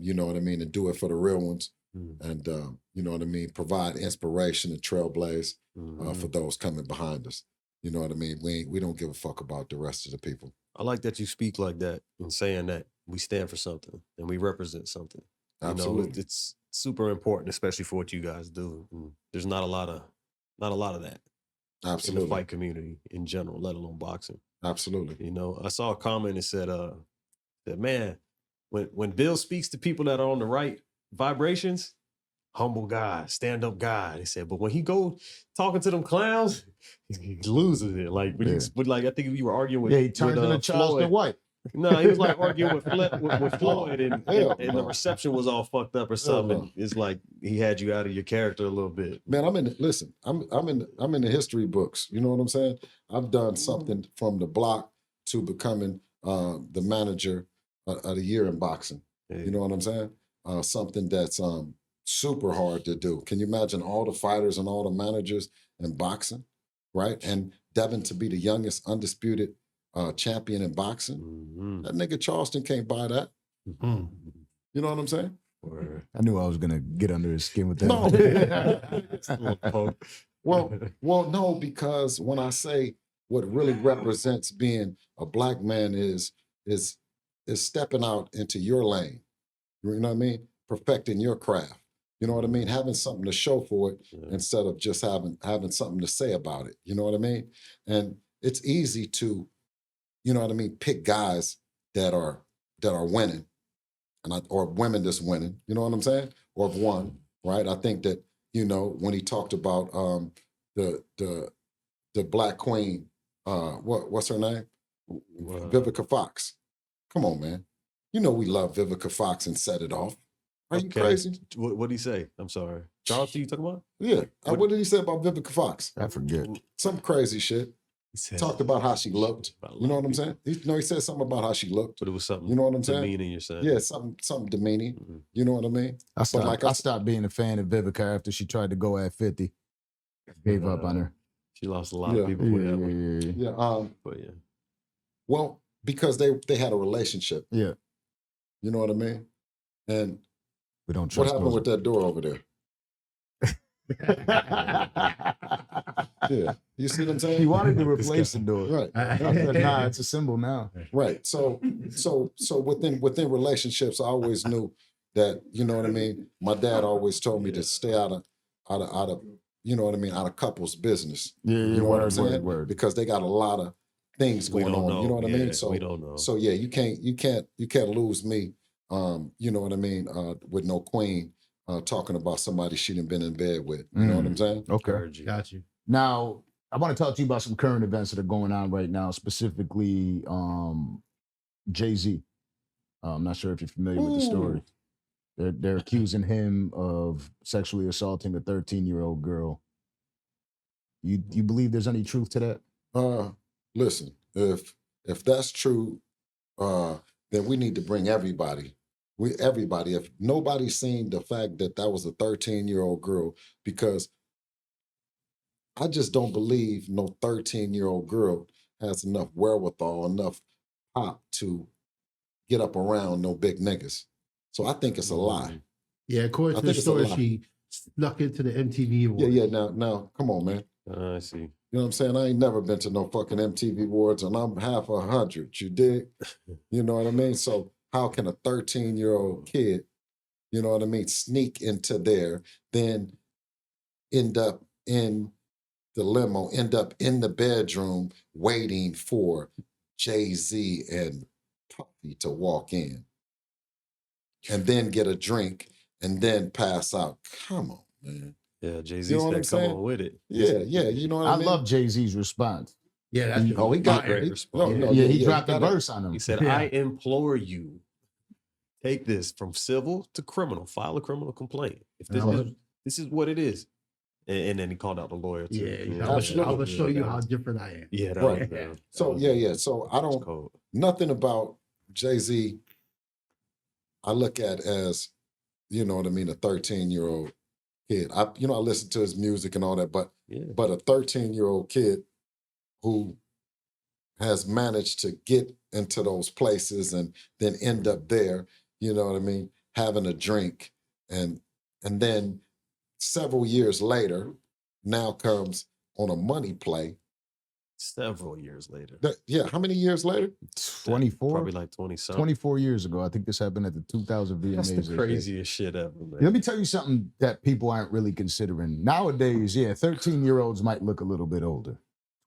you know what I mean, and do it for the real ones. And you know what I mean, provide inspiration and trailblaze for those coming behind us. You know what I mean? We don't give a fuck about the rest of the people. I like that you speak like that and saying that we stand for something and we represent something. Absolutely. It's super important, especially for what you guys do. And there's not a lot of that. Absolutely. In the fight community in general, let alone boxing. Absolutely. I saw a comment that said, that man, when Bill speaks to people that are on the right vibrations, humble guy, stand-up guy. They said, but when he go talking to them clowns, he loses it. Like, I think you were arguing with he turned into Charleston White. No, he was like arguing with Floyd, and the reception was all fucked up or something. It's like he had you out of your character a little bit. Man, I'm in the history books. You know what I'm saying? I've done something from the block to becoming the manager of the year in boxing. Yeah. You know what I'm saying? Something that's super hard to do. Can you imagine all the fighters and all the managers in boxing, right? And Devin to be the youngest undisputed champion in boxing. That nigga Charleston can't buy that. You know what I'm saying? I knew I was gonna get under his skin with that. No. well, no, because when I say what really represents being a black man is stepping out into your lane. You know what I mean? Perfecting your craft. You know what I mean? Having something to show for it instead of just having something to say about it. You know what I mean? And it's easy to, you know what I mean, pick guys that are winning, or women that's winning. You know what I'm saying? Or have won, right? I think that, when he talked about the Black Queen, what's her name? Vivica Fox. Come on, man. We love Vivica Fox and Set It Off. Are you crazy? What did he say? I'm sorry. Charles, you talking about? Yeah. What did he say about Vivica Fox? I forget. Some crazy shit. talked about how she looked. You know what I'm saying? He said something about how she looked. But it was something. You know what I'm saying? Demeaning, you're saying. Yeah, something demeaning. Mm-hmm. You know what I mean? I stopped being a fan of Vivica after she tried to go at 50. Gave up on her. She lost a lot of people with that one. Yeah. But yeah. Well, because they had a relationship. Yeah. You know what I mean? And we don't trust. What happened with that door over there? Yeah, you see what I'm saying? He wanted to replace the door, right? I said, nah, it's a symbol now, right? So within relationships, I always knew that, you know what I mean. My dad always told me to stay out of you know what I mean, out of couples' business. Yeah, you know what I'm saying? Word. Because they got a lot of things going on. You know what I mean? So we don't know. So yeah, you can't lose me. You know what I mean? With no queen. Talking about somebody she done been in bed with. You know what I'm saying? Okay. Got you. Now, I want to talk to you about some current events that are going on right now, specifically Jay-Z. I'm not sure if you're familiar with the story. They're accusing him of sexually assaulting a 13-year-old girl. You believe there's any truth to that? Listen, if that's true, then we need to bring everybody. If nobody's seen the fact that was a 13-year-old girl, because I just don't believe no 13-year-old girl has enough wherewithal, enough pop to get up around no big niggas. So I think it's a lie. Yeah, according to the story, she snuck into the MTV Awards. Yeah. Now, come on, man. I see. You know what I'm saying? I ain't never been to no fucking MTV Awards, and I'm half 100. You dig? You know what I mean? So how can a 13-year-old kid, you know what I mean, sneak into there, then end up in the limo, end up in the bedroom waiting for Jay-Z and Puffy to walk in, and then get a drink and then pass out? Come on, man. Yeah, Jay-Z said, come on with it. Yeah, you know what I mean? I love Jay-Z's response. Yeah, that's he got great response. He dropped a verse on him. He said, I implore you, take this from civil to criminal. File a criminal complaint. If this is what it is. And then he called out the lawyer too. Yeah, I will show you how different I am. Yeah, right. So So I don't nothing about Jay-Z I look at as, you know what I mean, a 13-year-old kid. I listen to his music and all that, but a 13-year-old kid who has managed to get into those places and then end up there, you know what I mean, having a drink, and then several years later, now comes on a money play. Several years later. How many years later? 24? Probably like 20-something. 24 years ago. I think this happened at the 2000 VMAs. That's the craziest shit ever, man. Let me tell you something that people aren't really considering. Nowadays, 13-year-olds might look a little bit older.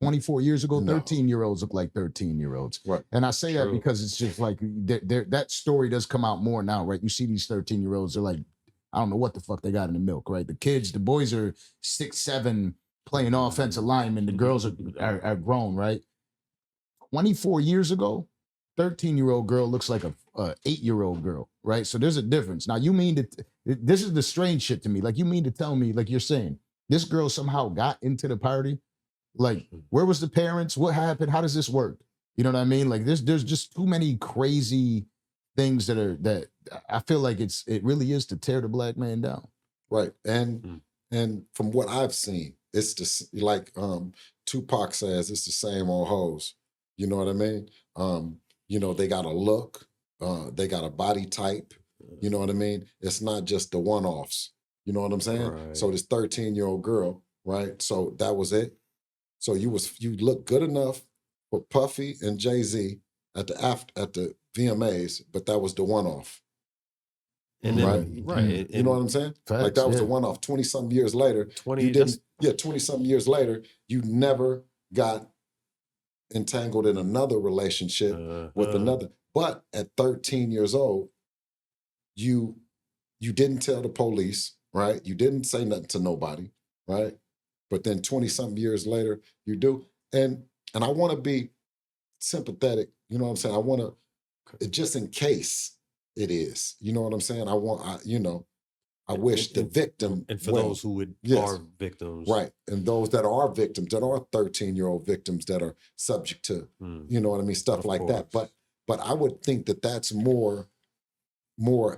24 years ago, 13-year-olds look like 13-year-olds. Right. And I say that because it's just like, that story does come out more now, right? You see these 13-year-olds, they're like, I don't know what the fuck they got in the milk, right? The boys are 6', 7", playing offensive linemen. The girls are grown, right? 24 years ago, 13-year-old girl looks like a 8-year-old girl, right? So there's a difference. Now, you mean that this is the strange shit to me. Like, you mean to tell me, like you're saying, this girl somehow got into the party? Like, where was the parents? What happened? How does this work? You know what I mean? Like, there's just too many crazy things that I feel like it really is to tear the black man down. Right. And from what I've seen, it's just like Tupac says, it's the same old hoes. You know what I mean? They got a look, they got a body type. You know what I mean? It's not just the one-offs. You know what I'm saying? Right. So this 13-year-old girl, right? So that was it. So you look good enough for Puffy and Jay-Z at the VMAs, but that was the one-off. And then, right. You know what I'm saying? Facts, like that was the one-off. 20-something years later, 20-something years later, you never got entangled in another relationship with another. But at 13 years old, you didn't tell the police, right? You didn't say nothing to nobody, right? But then 20-something years later, you do. And I want to be sympathetic, you know what I'm saying? I want to, just in case it is, you know what I'm saying? I wish the victim and for well. those who are victims, right, and those that are victims, that are 13-year-old victims that are subject to, you know what I mean, stuff like that. But I would think that that's more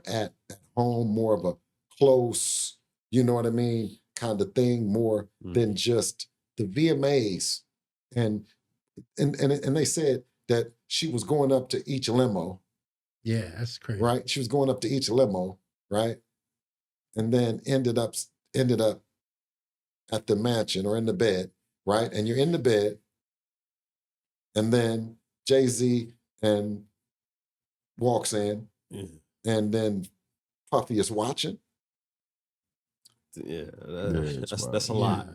at home, more of a close, you know what I mean, kind of thing, more than just the VMAs. And they said that she was going up to each limo. Yeah, that's crazy. Right, she was going up to each limo, right, and then ended up at the mansion or in the bed, right, and you're in the bed, and then Jay-Z and walks in, and then Puffy is watching. Yeah, that's a lot.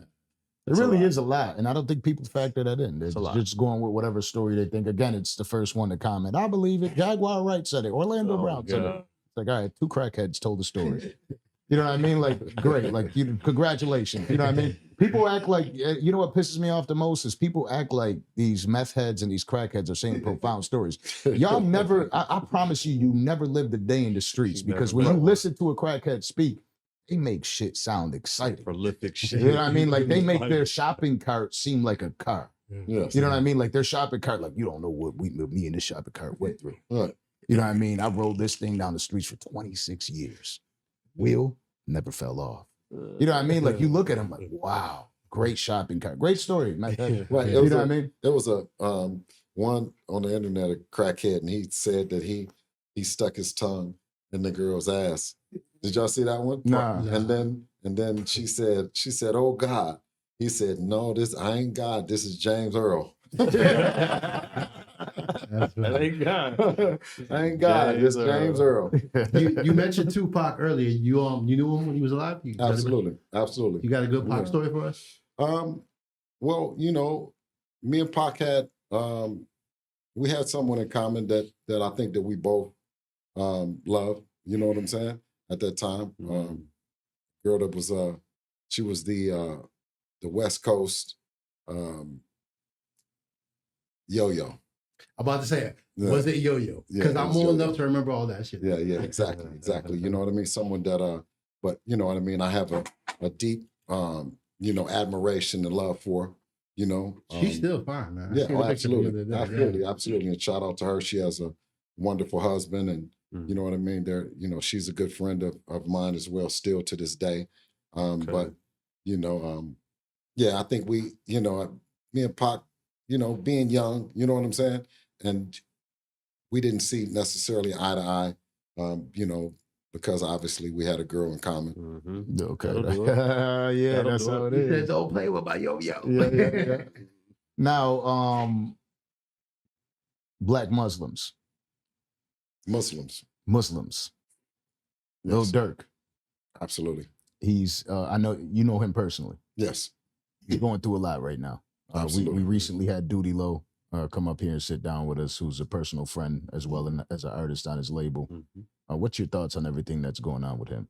It really is a lot, and I don't think people factor that in. They're just going with whatever story they think. Again, it's the first one to comment. I believe it. Jaguar Wright said it. Orlando Brown said it. It's like, all right, 2 crackheads told the story. You know what I mean? Like, great. Like, congratulations. You know what I mean? People act like, you know what pisses me off the most is people act like these meth heads and these crackheads are saying profound stories. Y'all never, I promise you never lived a day in the streets, because when you listen to a crackhead speak, they make shit sound exciting. Prolific shit. You know what I mean? Like, they make their shopping cart seem like a car. Yes. You know what I mean? Like, their shopping cart, like, you don't know what me and this shopping cart went through. Right. You know what I mean? I rode this thing down the streets for 26 years. Wheel never fell off. You know what I mean? Like, you look at him like, wow, great shopping cart. Great story. Right. You know what I mean? There was a one on the internet, a crackhead, and he said that he stuck his tongue in the girl's ass. Did y'all see that one? Nah. And then she said, oh God. He said, no, I ain't God. This is James Earl. That ain't God. I ain't God. It's James Earl. You mentioned Tupac earlier. You knew him when he was alive? Absolutely. You got a good Pac story for us? Well, you know, me and Pac had we had someone in common that I think that we both love. You know what I'm saying? At that time, girl that was she was the West Coast yo-yo. I'm about to say it. Yeah. Was it yo-yo? Because I'm old enough to remember all that shit. Yeah, exactly. You know what I mean? Someone that but you know what I mean? I have a deep you know, admiration and love for, you know. She's still fine, man. Yeah, absolutely. And shout out to her. She has a wonderful husband, and you know what I mean? You know, she's a good friend of mine as well, still to this day. But, you know, yeah, I think we, you know, me and Pac, you know, being young, you know what I'm saying? And we didn't see necessarily eye to eye, you know, because obviously we had a girl in common. Okay. Yeah, that's how it is. Don't play with my yo-yo. Yeah. Now, Black Muslims. Muslims. Yes. Lil Durk. Absolutely. He's, I know, you know him personally. Yes. He's going through a lot right now. We recently had Duty Low come up here and sit down with us, who's a personal friend as well as an artist on his label. What's your thoughts on everything that's going on with him?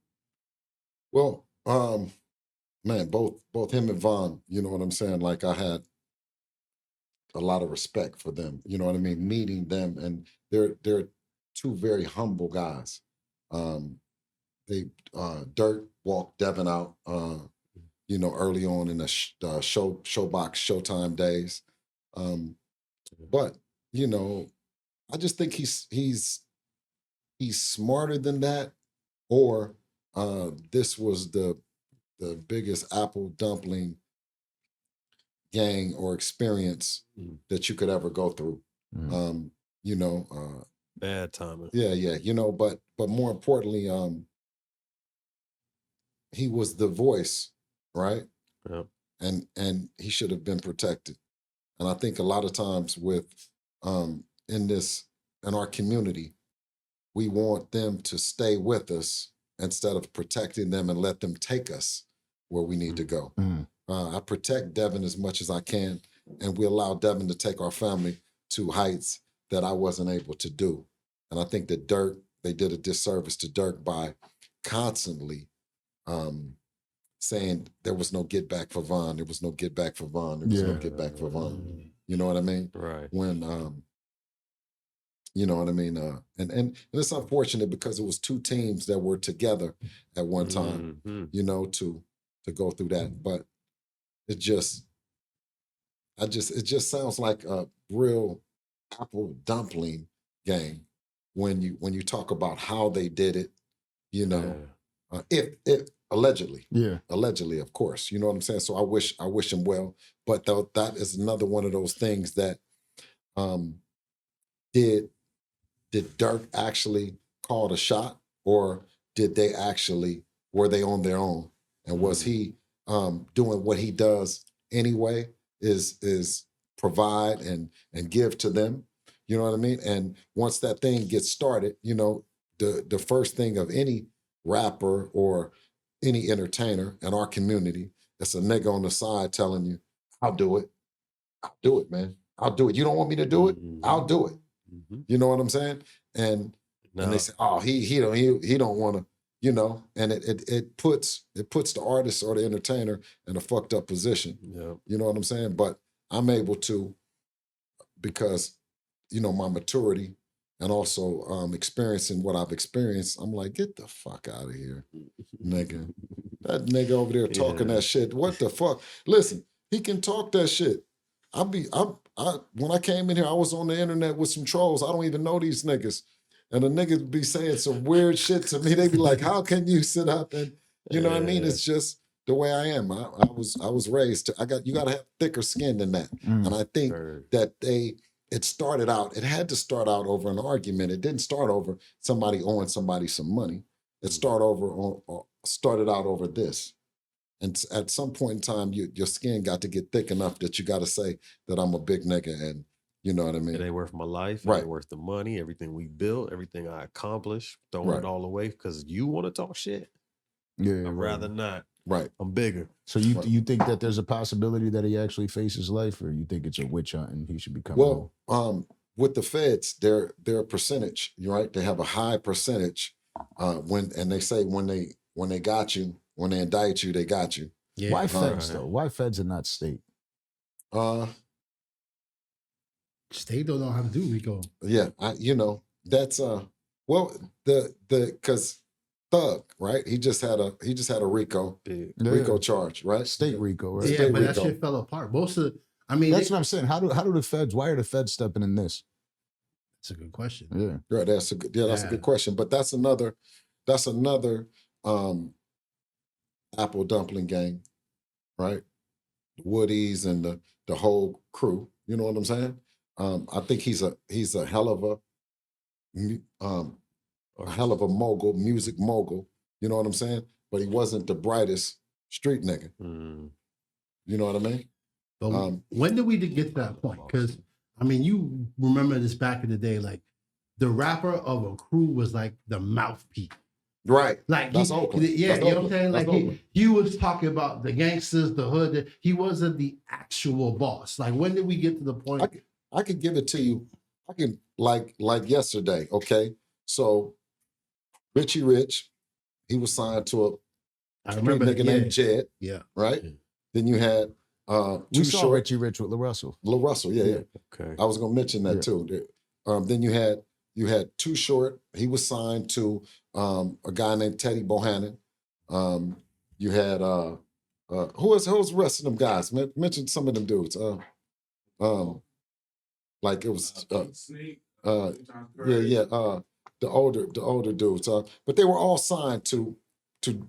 Well, man, both him and Von, you know what I'm saying? Like, I had a lot of respect for them. You know what I mean? Meeting them, and they're two very humble guys. Durk walked Devin out, you know, early on in the showbox Showtime days. But you know, I just think he's smarter than that, or this was the biggest apple dumpling gang or experience that you could ever go through. You know, bad timing. Yeah, you know, but more importantly, he was the voice, right? Yeah. And he should have been protected. And I think a lot of times with in our community, we want them to stay with us instead of protecting them and let them take us where we need to go. I protect Devin as much as I can, and we allow Devin to take our family to heights that I wasn't able to do. And I think that they did a disservice to Durk by constantly saying there was no get back for Von. There was no get back for Von. There was no get back for Von. You know what I mean? Right. When You know what I mean? And it's unfortunate because it was two teams that were together at one time, you know, to go through that. But it just sounds like a real apple dumpling game when you talk about how they did it, you know, if allegedly, allegedly, of course, you know what I'm saying. So I wish him well, but that is another one of those things that did Durk actually call the shot, or did they actually were they on their own, and was he doing what he does anyway? Is provide and give to them, you know what I mean? And once that thing gets started, you know, the first thing of any rapper or any entertainer in our community, that's a nigga on the side telling you, I'll do it, man, I'll do it. You don't want me to do it? I'll do it. You know what I'm saying? And they say, oh, he don't want to, you know, and it puts the artist or the entertainer in a fucked up position. Yeah. You know what I'm saying? But I'm able to, because, you know, my maturity and also experiencing what I've experienced, I'm like, get the fuck out of here, nigga. That nigga over there talking that shit. What the fuck? Listen, he can talk that shit. When I came in here, I was on the internet with some trolls. I don't even know these niggas. And the niggas be saying some weird shit to me. They be like, how can you sit up and, you know what I mean? It's just the way I am. I was raised to, you gotta have thicker skin than that. And I think that it had to start out over an argument. It didn't start over somebody owing somebody some money. It started out over this. And at some point in time, your skin got to get thick enough that you got to say that I'm a big nigga, and you know what I mean? It ain't worth my life. It Right. ain't worth the money, everything we built, everything I accomplished, throwing it all away because you want to talk shit. Yeah, I'd rather not. Right. I'm bigger. So you think that there's a possibility that he actually faces life, or you think it's a witch hunt and he should be coming home? With the feds, they're a percentage, right? They have a high percentage and they say when they got you, when they indict you, they got you. Yeah. Why feds though? Why feds and not state? State don't know how to do RICO. Yeah, you know, that's because Thug, right? He just had a RICO charge, right? State RICO, right? Yeah, State but RICO. that shit fell apart. That's what I'm saying. How do the feds? Why are the feds stepping in this? That's a good question. Yeah, right. That's a good question. But that's another apple dumpling game, right? The Woodies and the whole crew. You know what I'm saying? I think he's a hell of a mogul, music mogul. You know what I'm saying? But he wasn't the brightest street nigga. You know what I mean? But when did we get to that point? Because I mean, you remember this back in the day, like the rapper of a crew was like the mouthpiece. Right. Like that's Oakland. Yeah, that's you know what I'm saying? Like he was talking about the gangsters, the hood. He wasn't the actual boss. Like when did we get to the point? I could give it to you. I can like yesterday. Okay, so Richie Rich, he was signed to a street nigga named Jed. Yeah. Right. Yeah. Then you had we saw Richie Rich with LaRussell. LaRussell, yeah. Okay. I was gonna mention that too. Then you had Too Short. He was signed to a guy named Teddy Bohannon. You had who was the rest of them guys? Mention some of them dudes. Like it was the older dudes. But they were all signed to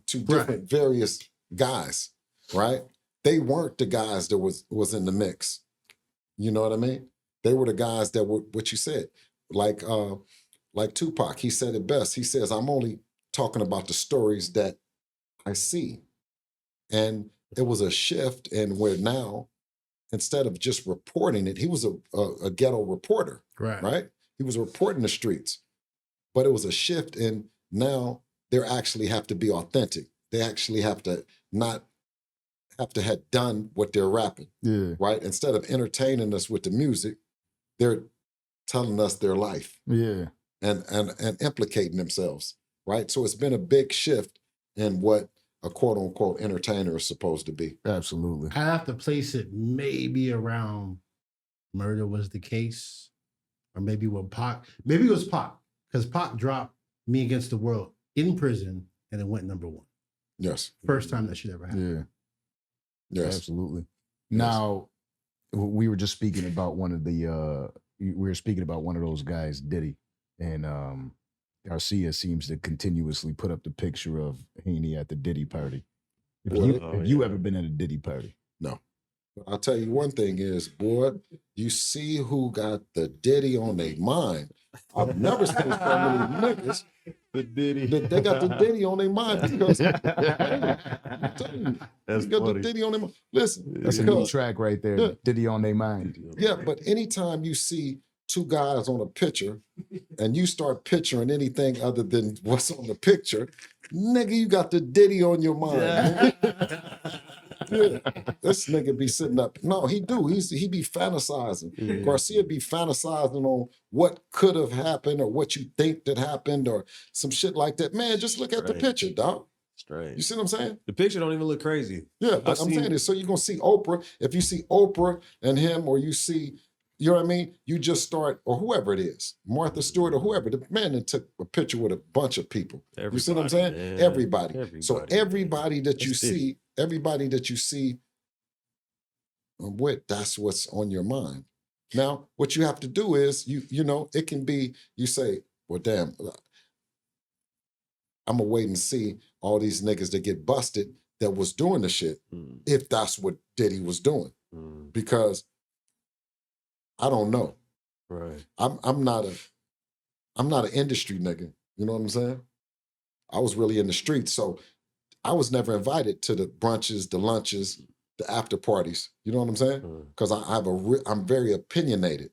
different various guys, right? They weren't the guys that was in the mix. You know what I mean? They were the guys that were what you said. Like Tupac, he said it best. He says, I'm only talking about the stories that I see. And it was a shift in where now, instead of just reporting it, he was a ghetto reporter, right? He was reporting the streets. But it was a shift in now they actually have to be authentic. They actually have to not have to have done what they're rapping, right? Instead of entertaining us with the music, they're telling us their life, and implicating themselves, right? So it's been a big shift in what a quote unquote entertainer is supposed to be. Absolutely. I have to place it maybe around Murder Was the Case. or maybe when maybe it was Pac, because Pac dropped Me Against the World in prison and it went #1. Yes. First time that shit ever happened. Yeah. Yes. Absolutely. Yes. Now, we were just speaking about one of those guys, Diddy, and Garcia seems to continuously put up the picture of Haney at the Diddy party. Have you ever been at a Diddy party? No. I'll tell you one thing is, boy, you see who got the Diddy on their mind. I've never seen so many niggas. The Diddy. They got the Diddy on their mind because I'm telling you, That's got funny. the Diddy on their mind. Listen, That's a new track right there. Yeah. Diddy on their mind. Yeah, but anytime you see two guys on a picture and you start picturing anything other than what's on the picture, nigga, you got the Diddy on your mind. Yeah. Yeah. This nigga be sitting up. No, he do. He be fantasizing. Yeah. Garcia be fantasizing on what could have happened or what you think that happened or some shit like that. Man, just look at the Right. picture, dog. Strange. You see what I'm saying? The picture don't even look crazy. Yeah, but I'm saying this. So you're gonna see Oprah. If you see Oprah and him, or you see, you know what I mean? You just start, or whoever it is, Martha Stewart or whoever, the man that took a picture with a bunch of people. You see what I'm saying? Man. Everybody. So everybody that you That's Diddy. see, everybody that you see with, that's what's on your mind. Now, what you have to do is, you know, it can be, you say, well, damn, I'm gonna wait and see all these niggas that get busted that was doing the shit, if that's what Diddy was doing. Because I don't know. Right. I'm not an industry nigga. You know what I'm saying? I was really in the streets, so I was never invited to the brunches, the lunches, the after parties. You know what I'm saying? Because I'm very opinionated.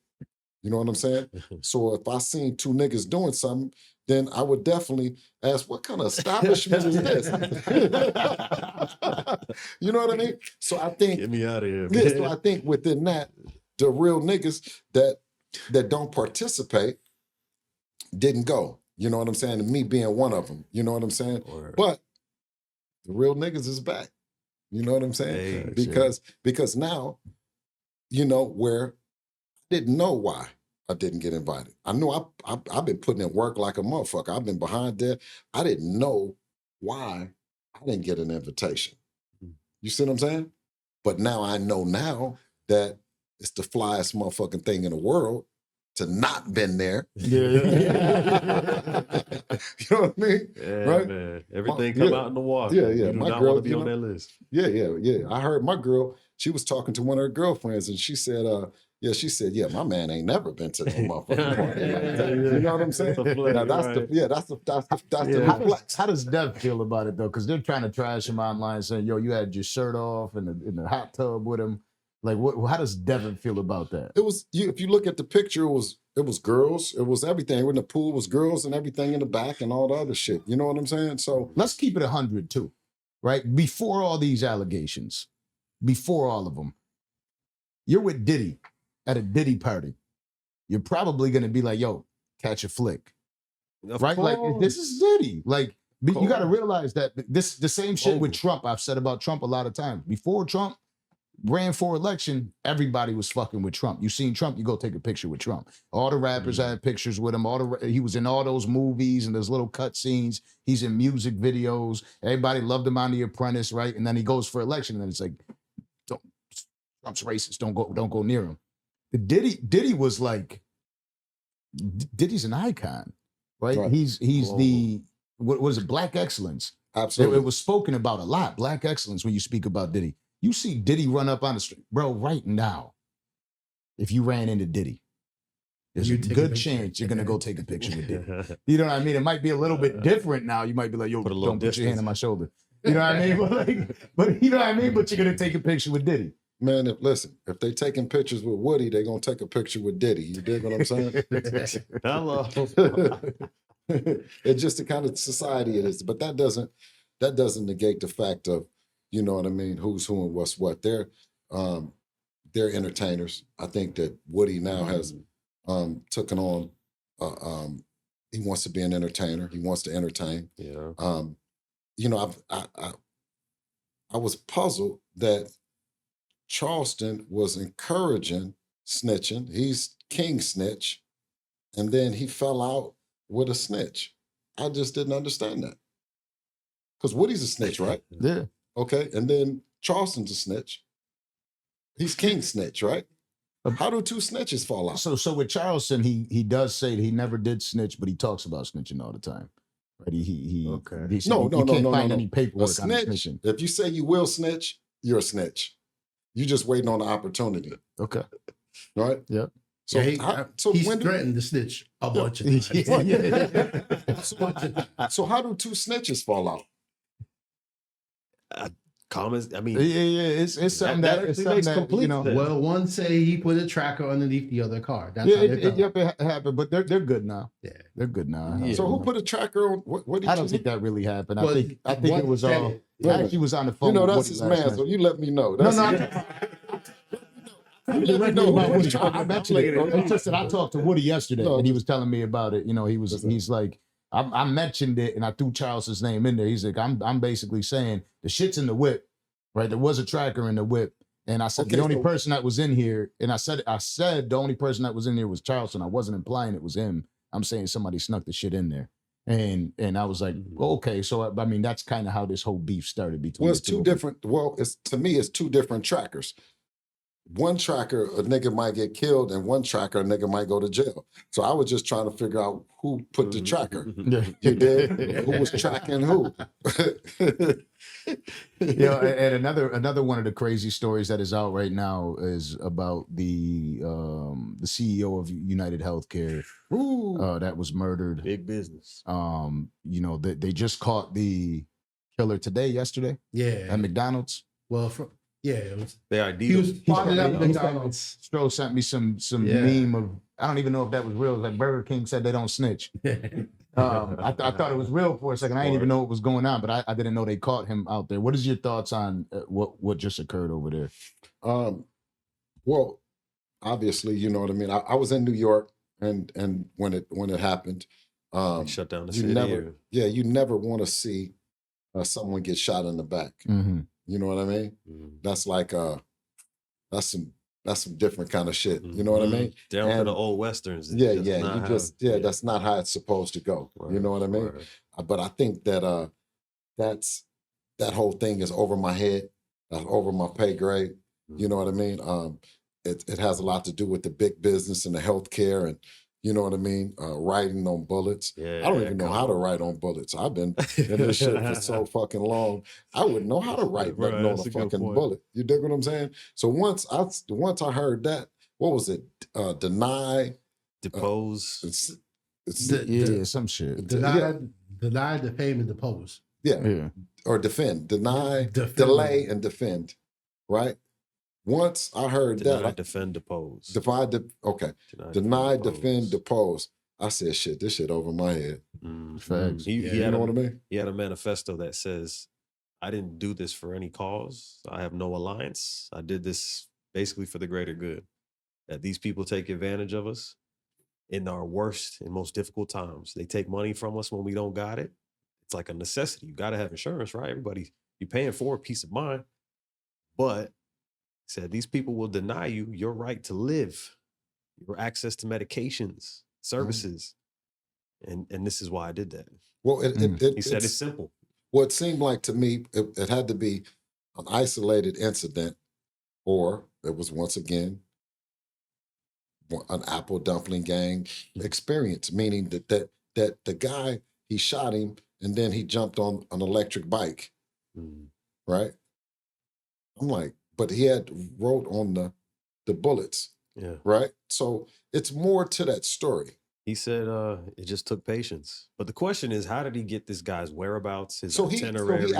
You know what I'm saying? So if I seen two niggas doing something, then I would definitely ask, what kind of establishment is this? You know what I mean? So I think, Get me out of here, yeah, man. so I think within that, the real niggas that don't participate didn't go. You know what I'm saying? And me being one of them. You know what I'm saying? But the real niggas is back. You know what I'm saying? Hey, because now, you know, where I didn't know why I didn't get invited. I knew I've been putting in work like a motherfucker. I've been behind there. I didn't know why I didn't get an invitation. You see what I'm saying? But now I know now that it's the flyest motherfucking thing in the world to not been there. Yeah. You know what I mean? Yeah, right? man. Everything come out in the water. Yeah. You do My not girl, want to be on that list. Yeah. I heard my girl, she was talking to one of her girlfriends and she said, yeah, my man ain't never been to no motherfucking party. You know what I'm saying? That's the flex. How does Dev feel about it though? Because they're trying to trash him online, saying, "Yo, you had your shirt off in the hot tub with him." Like, how does Devin feel about that? It was if you look at the picture, it was girls, it was everything. In the pool was girls and everything in the back and all the other shit. You know what I'm saying? So let's keep it 100 too, right? Before all these allegations, before all of them, you're with Diddy at a Diddy party. You're probably gonna be like, "Yo, catch a flick," right? Like, this is Diddy. Like, you got to realize that the same shit with Trump. I've said about Trump a lot of times. Before Trump ran for election, everybody was fucking with Trump. You seen Trump, you go take a picture with Trump. All the rappers had pictures with him. He was in all those movies and those little cut scenes. He's in music videos. Everybody loved him on The Apprentice, right? And then he goes for election, and then it's like, Trump's racist. Don't go near him. Diddy was like, Diddy's an icon, right? He's the what is it? Black excellence. Absolutely. It was spoken about a lot. Black excellence when you speak about Diddy. You see Diddy run up on the street, bro. Right now, if you ran into Diddy, there's a good chance you're gonna go take a picture with Diddy. You know what I mean? It might be a little bit different now. You might be like, "Yo, don't put your hand on my shoulder." You know what I mean? But you know what I mean? But you're gonna take a picture with Diddy. Man, if they taking pictures with Woody, they gonna take a picture with Diddy. You dig what I'm saying? Hello. It's just the kind of society it is. But that doesn't negate the fact of, you know what I mean, who's who and what's what. They're entertainers. I think that Woody now has taken on he wants to be an entertainer. He wants to entertain. Yeah. You know, I was puzzled that Charleston was encouraging snitching. He's king snitch. and then he fell out with a snitch. I just didn't understand that. Because Woody's a snitch, right? Yeah. Okay, and then Charleston's a snitch. He's king snitch, right? How do two snitches fall out? So with Charleston, he does say that he never did snitch, but he talks about snitching all the time. Right? He said No, you can't find any A paperwork on snitch, snitching. if you say you will snitch, you're a snitch. You're just waiting on the opportunity. Okay. Right? Yep. So, he's threatened to snitch a bunch of times. So how do two snitches fall out? Comments. I mean, it's something that makes complete sense. Well, one say he put a tracker underneath the other car. That's how it happened, but they're good now. Yeah, they're good now. Yeah. So who put a tracker on? What did I don't think that really happened. I think it was all. It. I actually was on the phone. You know, that's his man. So you let me know. That's I mentioned it. It's just that I talked to Woody yesterday, and he was telling me about it. You know, he's like, I mentioned it, and I threw Charles's name in there. He's like, I'm basically saying the shit's in the whip, right? There was a tracker in the whip, and I said the only person that was in here, and I said the only person that was in there was Charleston. I wasn't implying it was him. I'm saying somebody snuck the shit in there. And I was like, okay, so I mean that's kind of how this whole beef started between. Well, it's two different. Well, to me, it's two different trackers. One tracker, a nigga might get killed, and one tracker, a nigga might go to jail. So I was just trying to figure out who put the tracker. You did? Who was tracking who? And another one of the crazy stories that is out right now is about the CEO of United Healthcare that was murdered. Big business. They just caught the killer yesterday. Yeah. At McDonald's. Well, it was. They ID'd He was him. spotted at McDonald's. Stroh sent me some meme of, I don't even know if that was real. It was like Burger King said they don't snitch. I thought it was real for a second. I didn't even know what was going on, but I didn't know they caught him out there. What is your thoughts on what just occurred over there? Well, obviously, you know what I mean. I was in New York, and when it happened, shut down the city. You never want to see someone get shot in the back. Mm-hmm. You know what I mean? Mm-hmm. That's like that's some different kind of shit. You know what I mean? Down to the old westerns. That's not how it's supposed to go. Right, you know what I mean? Right. But I think that that whole thing is over my head, over my pay grade. Mm-hmm. You know what I mean? It has a lot to do with the big business and the healthcare and. You know what I mean? Writing on bullets. Yeah, I don't even know how to write on bullets. I've been in this shit for so fucking long. I wouldn't know how to write nothing on a fucking bullet. You dig what I'm saying? So once I heard that, what was it? Deny, depose. Some shit. Deny, defame, and depose. Yeah. Or defend. Deny, delay, and defend. Right? Once I heard Deny, defend, depose. Deny, defend, depose. I said, shit, this shit over my head. Facts. You know what I mean? He had a manifesto that says, I didn't do this for any cause. I have no alliance. I did this basically for the greater good. That these people take advantage of us in our worst and most difficult times. They take money from us when we don't got it. It's like a necessity. You got to have insurance, right? Everybody, you're paying for a peace of mind. But said these people will deny you your right to live, your access to medications, services, and this is why I did that. Well, he said it's simple. Well, it seemed like to me it had to be an isolated incident, or it was once again an apple dumpling gang experience, meaning that the guy, he shot him and then he jumped on an electric bike, right? I'm like. But he had wrote on the bullets, right? So it's more to that story. He said it just took patience. But the question is, how did he get this guy's whereabouts, his itinerary?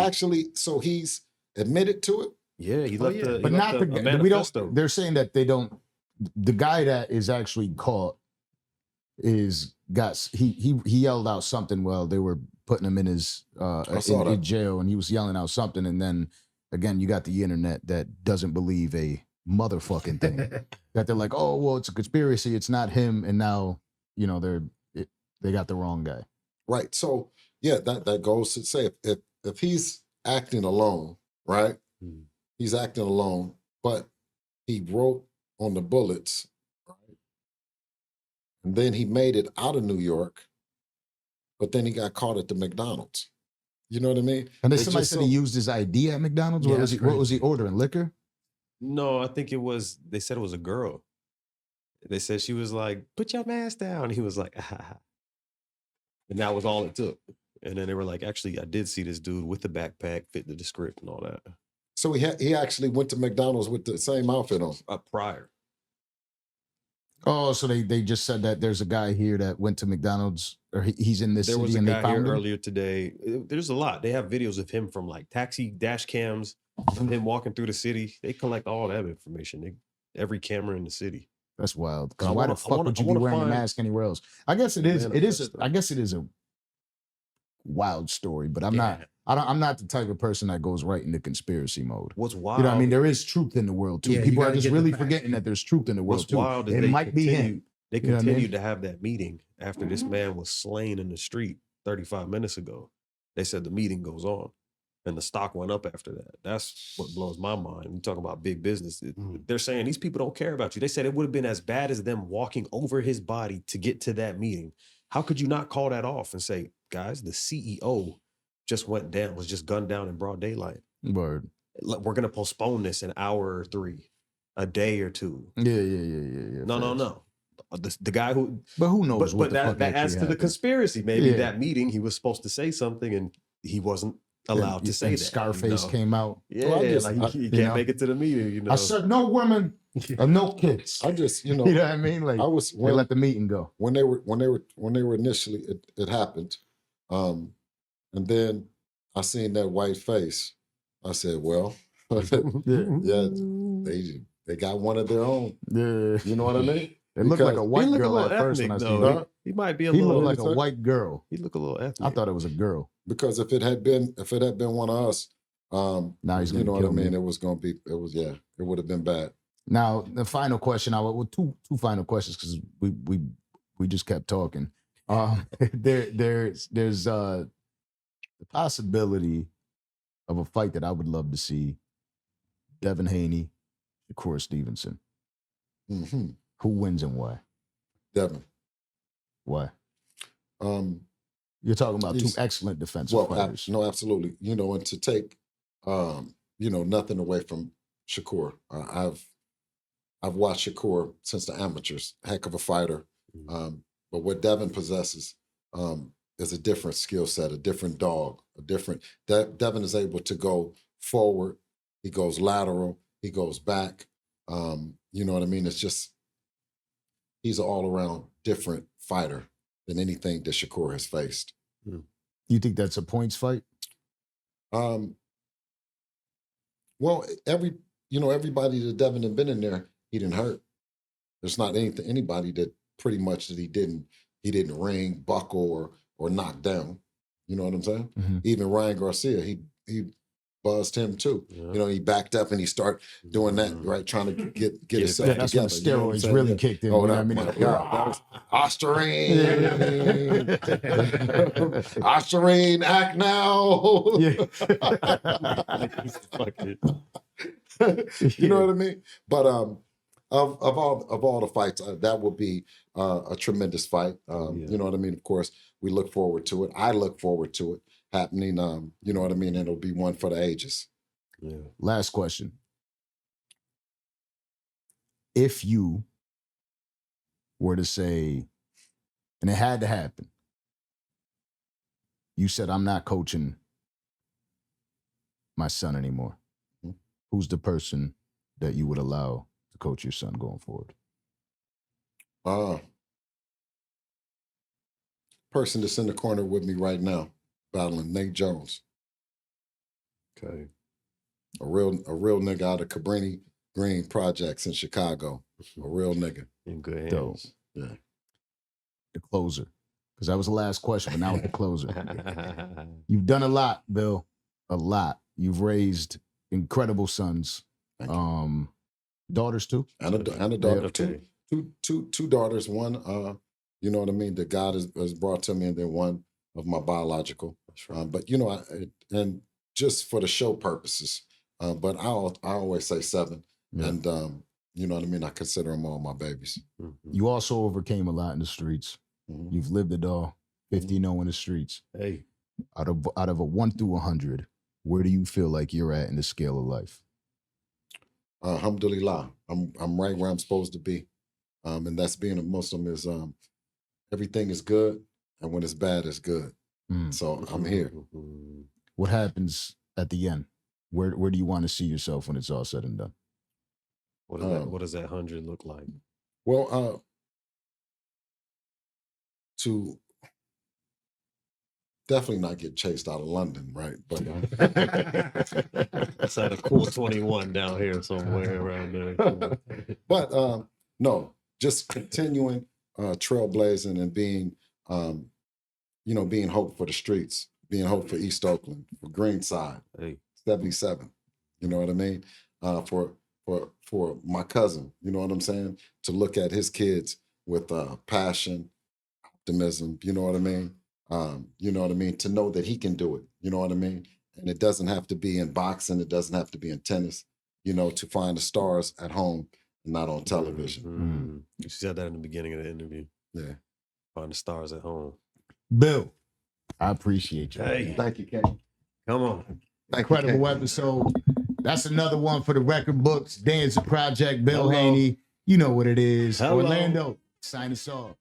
So he's admitted to it? Yeah, he left the But not the manifesto. They're saying that they don't, the guy that is actually caught he yelled out something while they were putting him in his in jail, and he was yelling out something, and then again, you got the internet that doesn't believe a motherfucking thing. That they're like, oh, well, it's a conspiracy. It's not him. And now, they got the wrong guy. Right. So, yeah, that goes to say if he's acting alone, right? Mm-hmm. He's acting alone, but he wrote on the bullets, right? And then he made it out of New York, but then he got caught at the McDonald's. You know what I mean? And then somebody said he used his ID at McDonald's. Yeah, What was he ordering? Liquor? No, I think they said it was a girl. They said she was like, put your mask down. And he was like, ah. And that was all it took. And then they were like, actually, I did see this dude with the backpack, fit the script and all that. So he actually went to McDonald's with the same outfit on. Prior. Oh, so they just said that there's a guy here that went to McDonald's, or he's in this There city, was a and guy they found here him? earlier today. There's a lot. They have videos of him from like taxi dash cams, from him walking through the city. They collect all that information. Every camera in the city. That's wild. I Why the fuck would you be wearing a mask anywhere else? I guess it is. I guess it is a wild story, but I'm not the type of person that goes right into conspiracy mode. What's wild? You know what I mean? There is truth in the world too. Yeah, People are just really forgetting that there's truth in the world What's too. wild is It might be him. They You know what I continued mean? to have that meeting after this man was slain in the street 35 minutes ago. They said the meeting goes on, and the stock went up after that. That's what blows my mind. We talk about big business. They're saying these people don't care about you. They said it would have been as bad as them walking over his body to get to that meeting. How could you not call that off and say, guys, the CEO just went down, was just gunned down in broad daylight. Word. We're going to postpone this an hour or 3, a day or 2. Yeah. No. The guy who, but who knows? But that adds to the conspiracy. Maybe that meeting he was supposed to say something and he wasn't allowed to say that. Scarface came out. Yeah, well, he can't make it to the meeting. You know, I said no women and no kids. I just, you know what I mean? Like they let the meeting go when they were initially it happened, and then I seen that white face. I said, well, yeah, they got one of their own. Yeah, you know what I mean? It looked like a white girl at first when I seen it. He might be a he little looked like a white girl. He looked a little ethnic. I thought it was a girl. Because if it had been one of us, now he's gonna, you know what I mean? Me. It would have been bad. Now the final question. Two final questions because we just kept talking. There's the possibility of a fight that I would love to see. Devin Haney, Shakur Stevenson. Mm-hmm. Who wins and why? Devin. Why? You're talking about two excellent defensive fighters. No, absolutely. You know, and to take, nothing away from Shakur. I've watched Shakur since the amateurs. Heck of a fighter. But what Devin possesses is a different skill set, a different dog, Devin is able to go forward. He goes lateral. He goes back. You know what I mean? It's just, he's an all-around different fighter than anything that Shakur has faced. You think that's a points fight? Well, everybody that Devin had been in there, he didn't hurt. There's not anybody that pretty much that he didn't ring, buckle, or knock down. You know what I'm saying? Mm-hmm. Even Ryan Garcia, he buzzed him too. Yeah. You know, he backed up and he started doing that, right? Trying to get himself together. That's when steroids really kicked in. Oh, you know what I mean? God, that was Ostarine. Ostarine, act now. You know what I mean? But of all the fights, that will be a tremendous fight. You know what I mean? Of course, we look forward to it. I look forward to it happening. You know what I mean? It'll be one for the ages. Yeah. Last question. If you were to say, and it had to happen, you said, I'm not coaching my son anymore. Mm-hmm. Who's the person that you would allow to coach your son going forward? Person that's in the corner with me right now, battling Nate Jones. Okay. A real nigga out of Cabrini Green Projects in Chicago. A real nigga. In good hands. Dope. Yeah. The closer. Because that was the last question, but now it's the closer. You've done a lot, Bill. A lot. You've raised incredible sons. Daughters too? And a daughter. Okay. Two daughters. One, you know what I mean, that God has brought to me, and then one of my biological. That's right. But, you know, and just for the show purposes, but I always say 7. Yeah. And, You know what I mean? I consider them all my babies. You also overcame a lot in the streets. You've lived it all. 50-0 in the streets. Hey, out of a 1 through 100, where do you feel like you're at in the scale of life? Alhamdulillah, I'm right where I'm supposed to be, and that's being a Muslim is everything is good, and when it's bad, it's good. So I'm here. What happens at the end? Where do you want to see yourself when it's all said and done? What does that 100 look like? Well, to definitely not get chased out of London, right? But that's at a cool 21 down here somewhere around there. But no, just continuing trailblazing and being, being hope for the streets, being hope for East Oakland, for Greenside, 77. You know what I mean? For my cousin, you know what I'm saying? To look at his kids with passion, optimism, you know what I mean? You know what I mean? To know that he can do it, you know what I mean? And it doesn't have to be in boxing. It doesn't have to be in tennis, to find the stars at home and not on television. You said that in the beginning of the interview. Yeah. Find the stars at home. Bill, I appreciate you. Hey. Thank you, Ken. Come on. Incredible episode. That's another one for the record books. Danza Project, Bill Haney. You know what it is. Hello. Orlando, sign us off.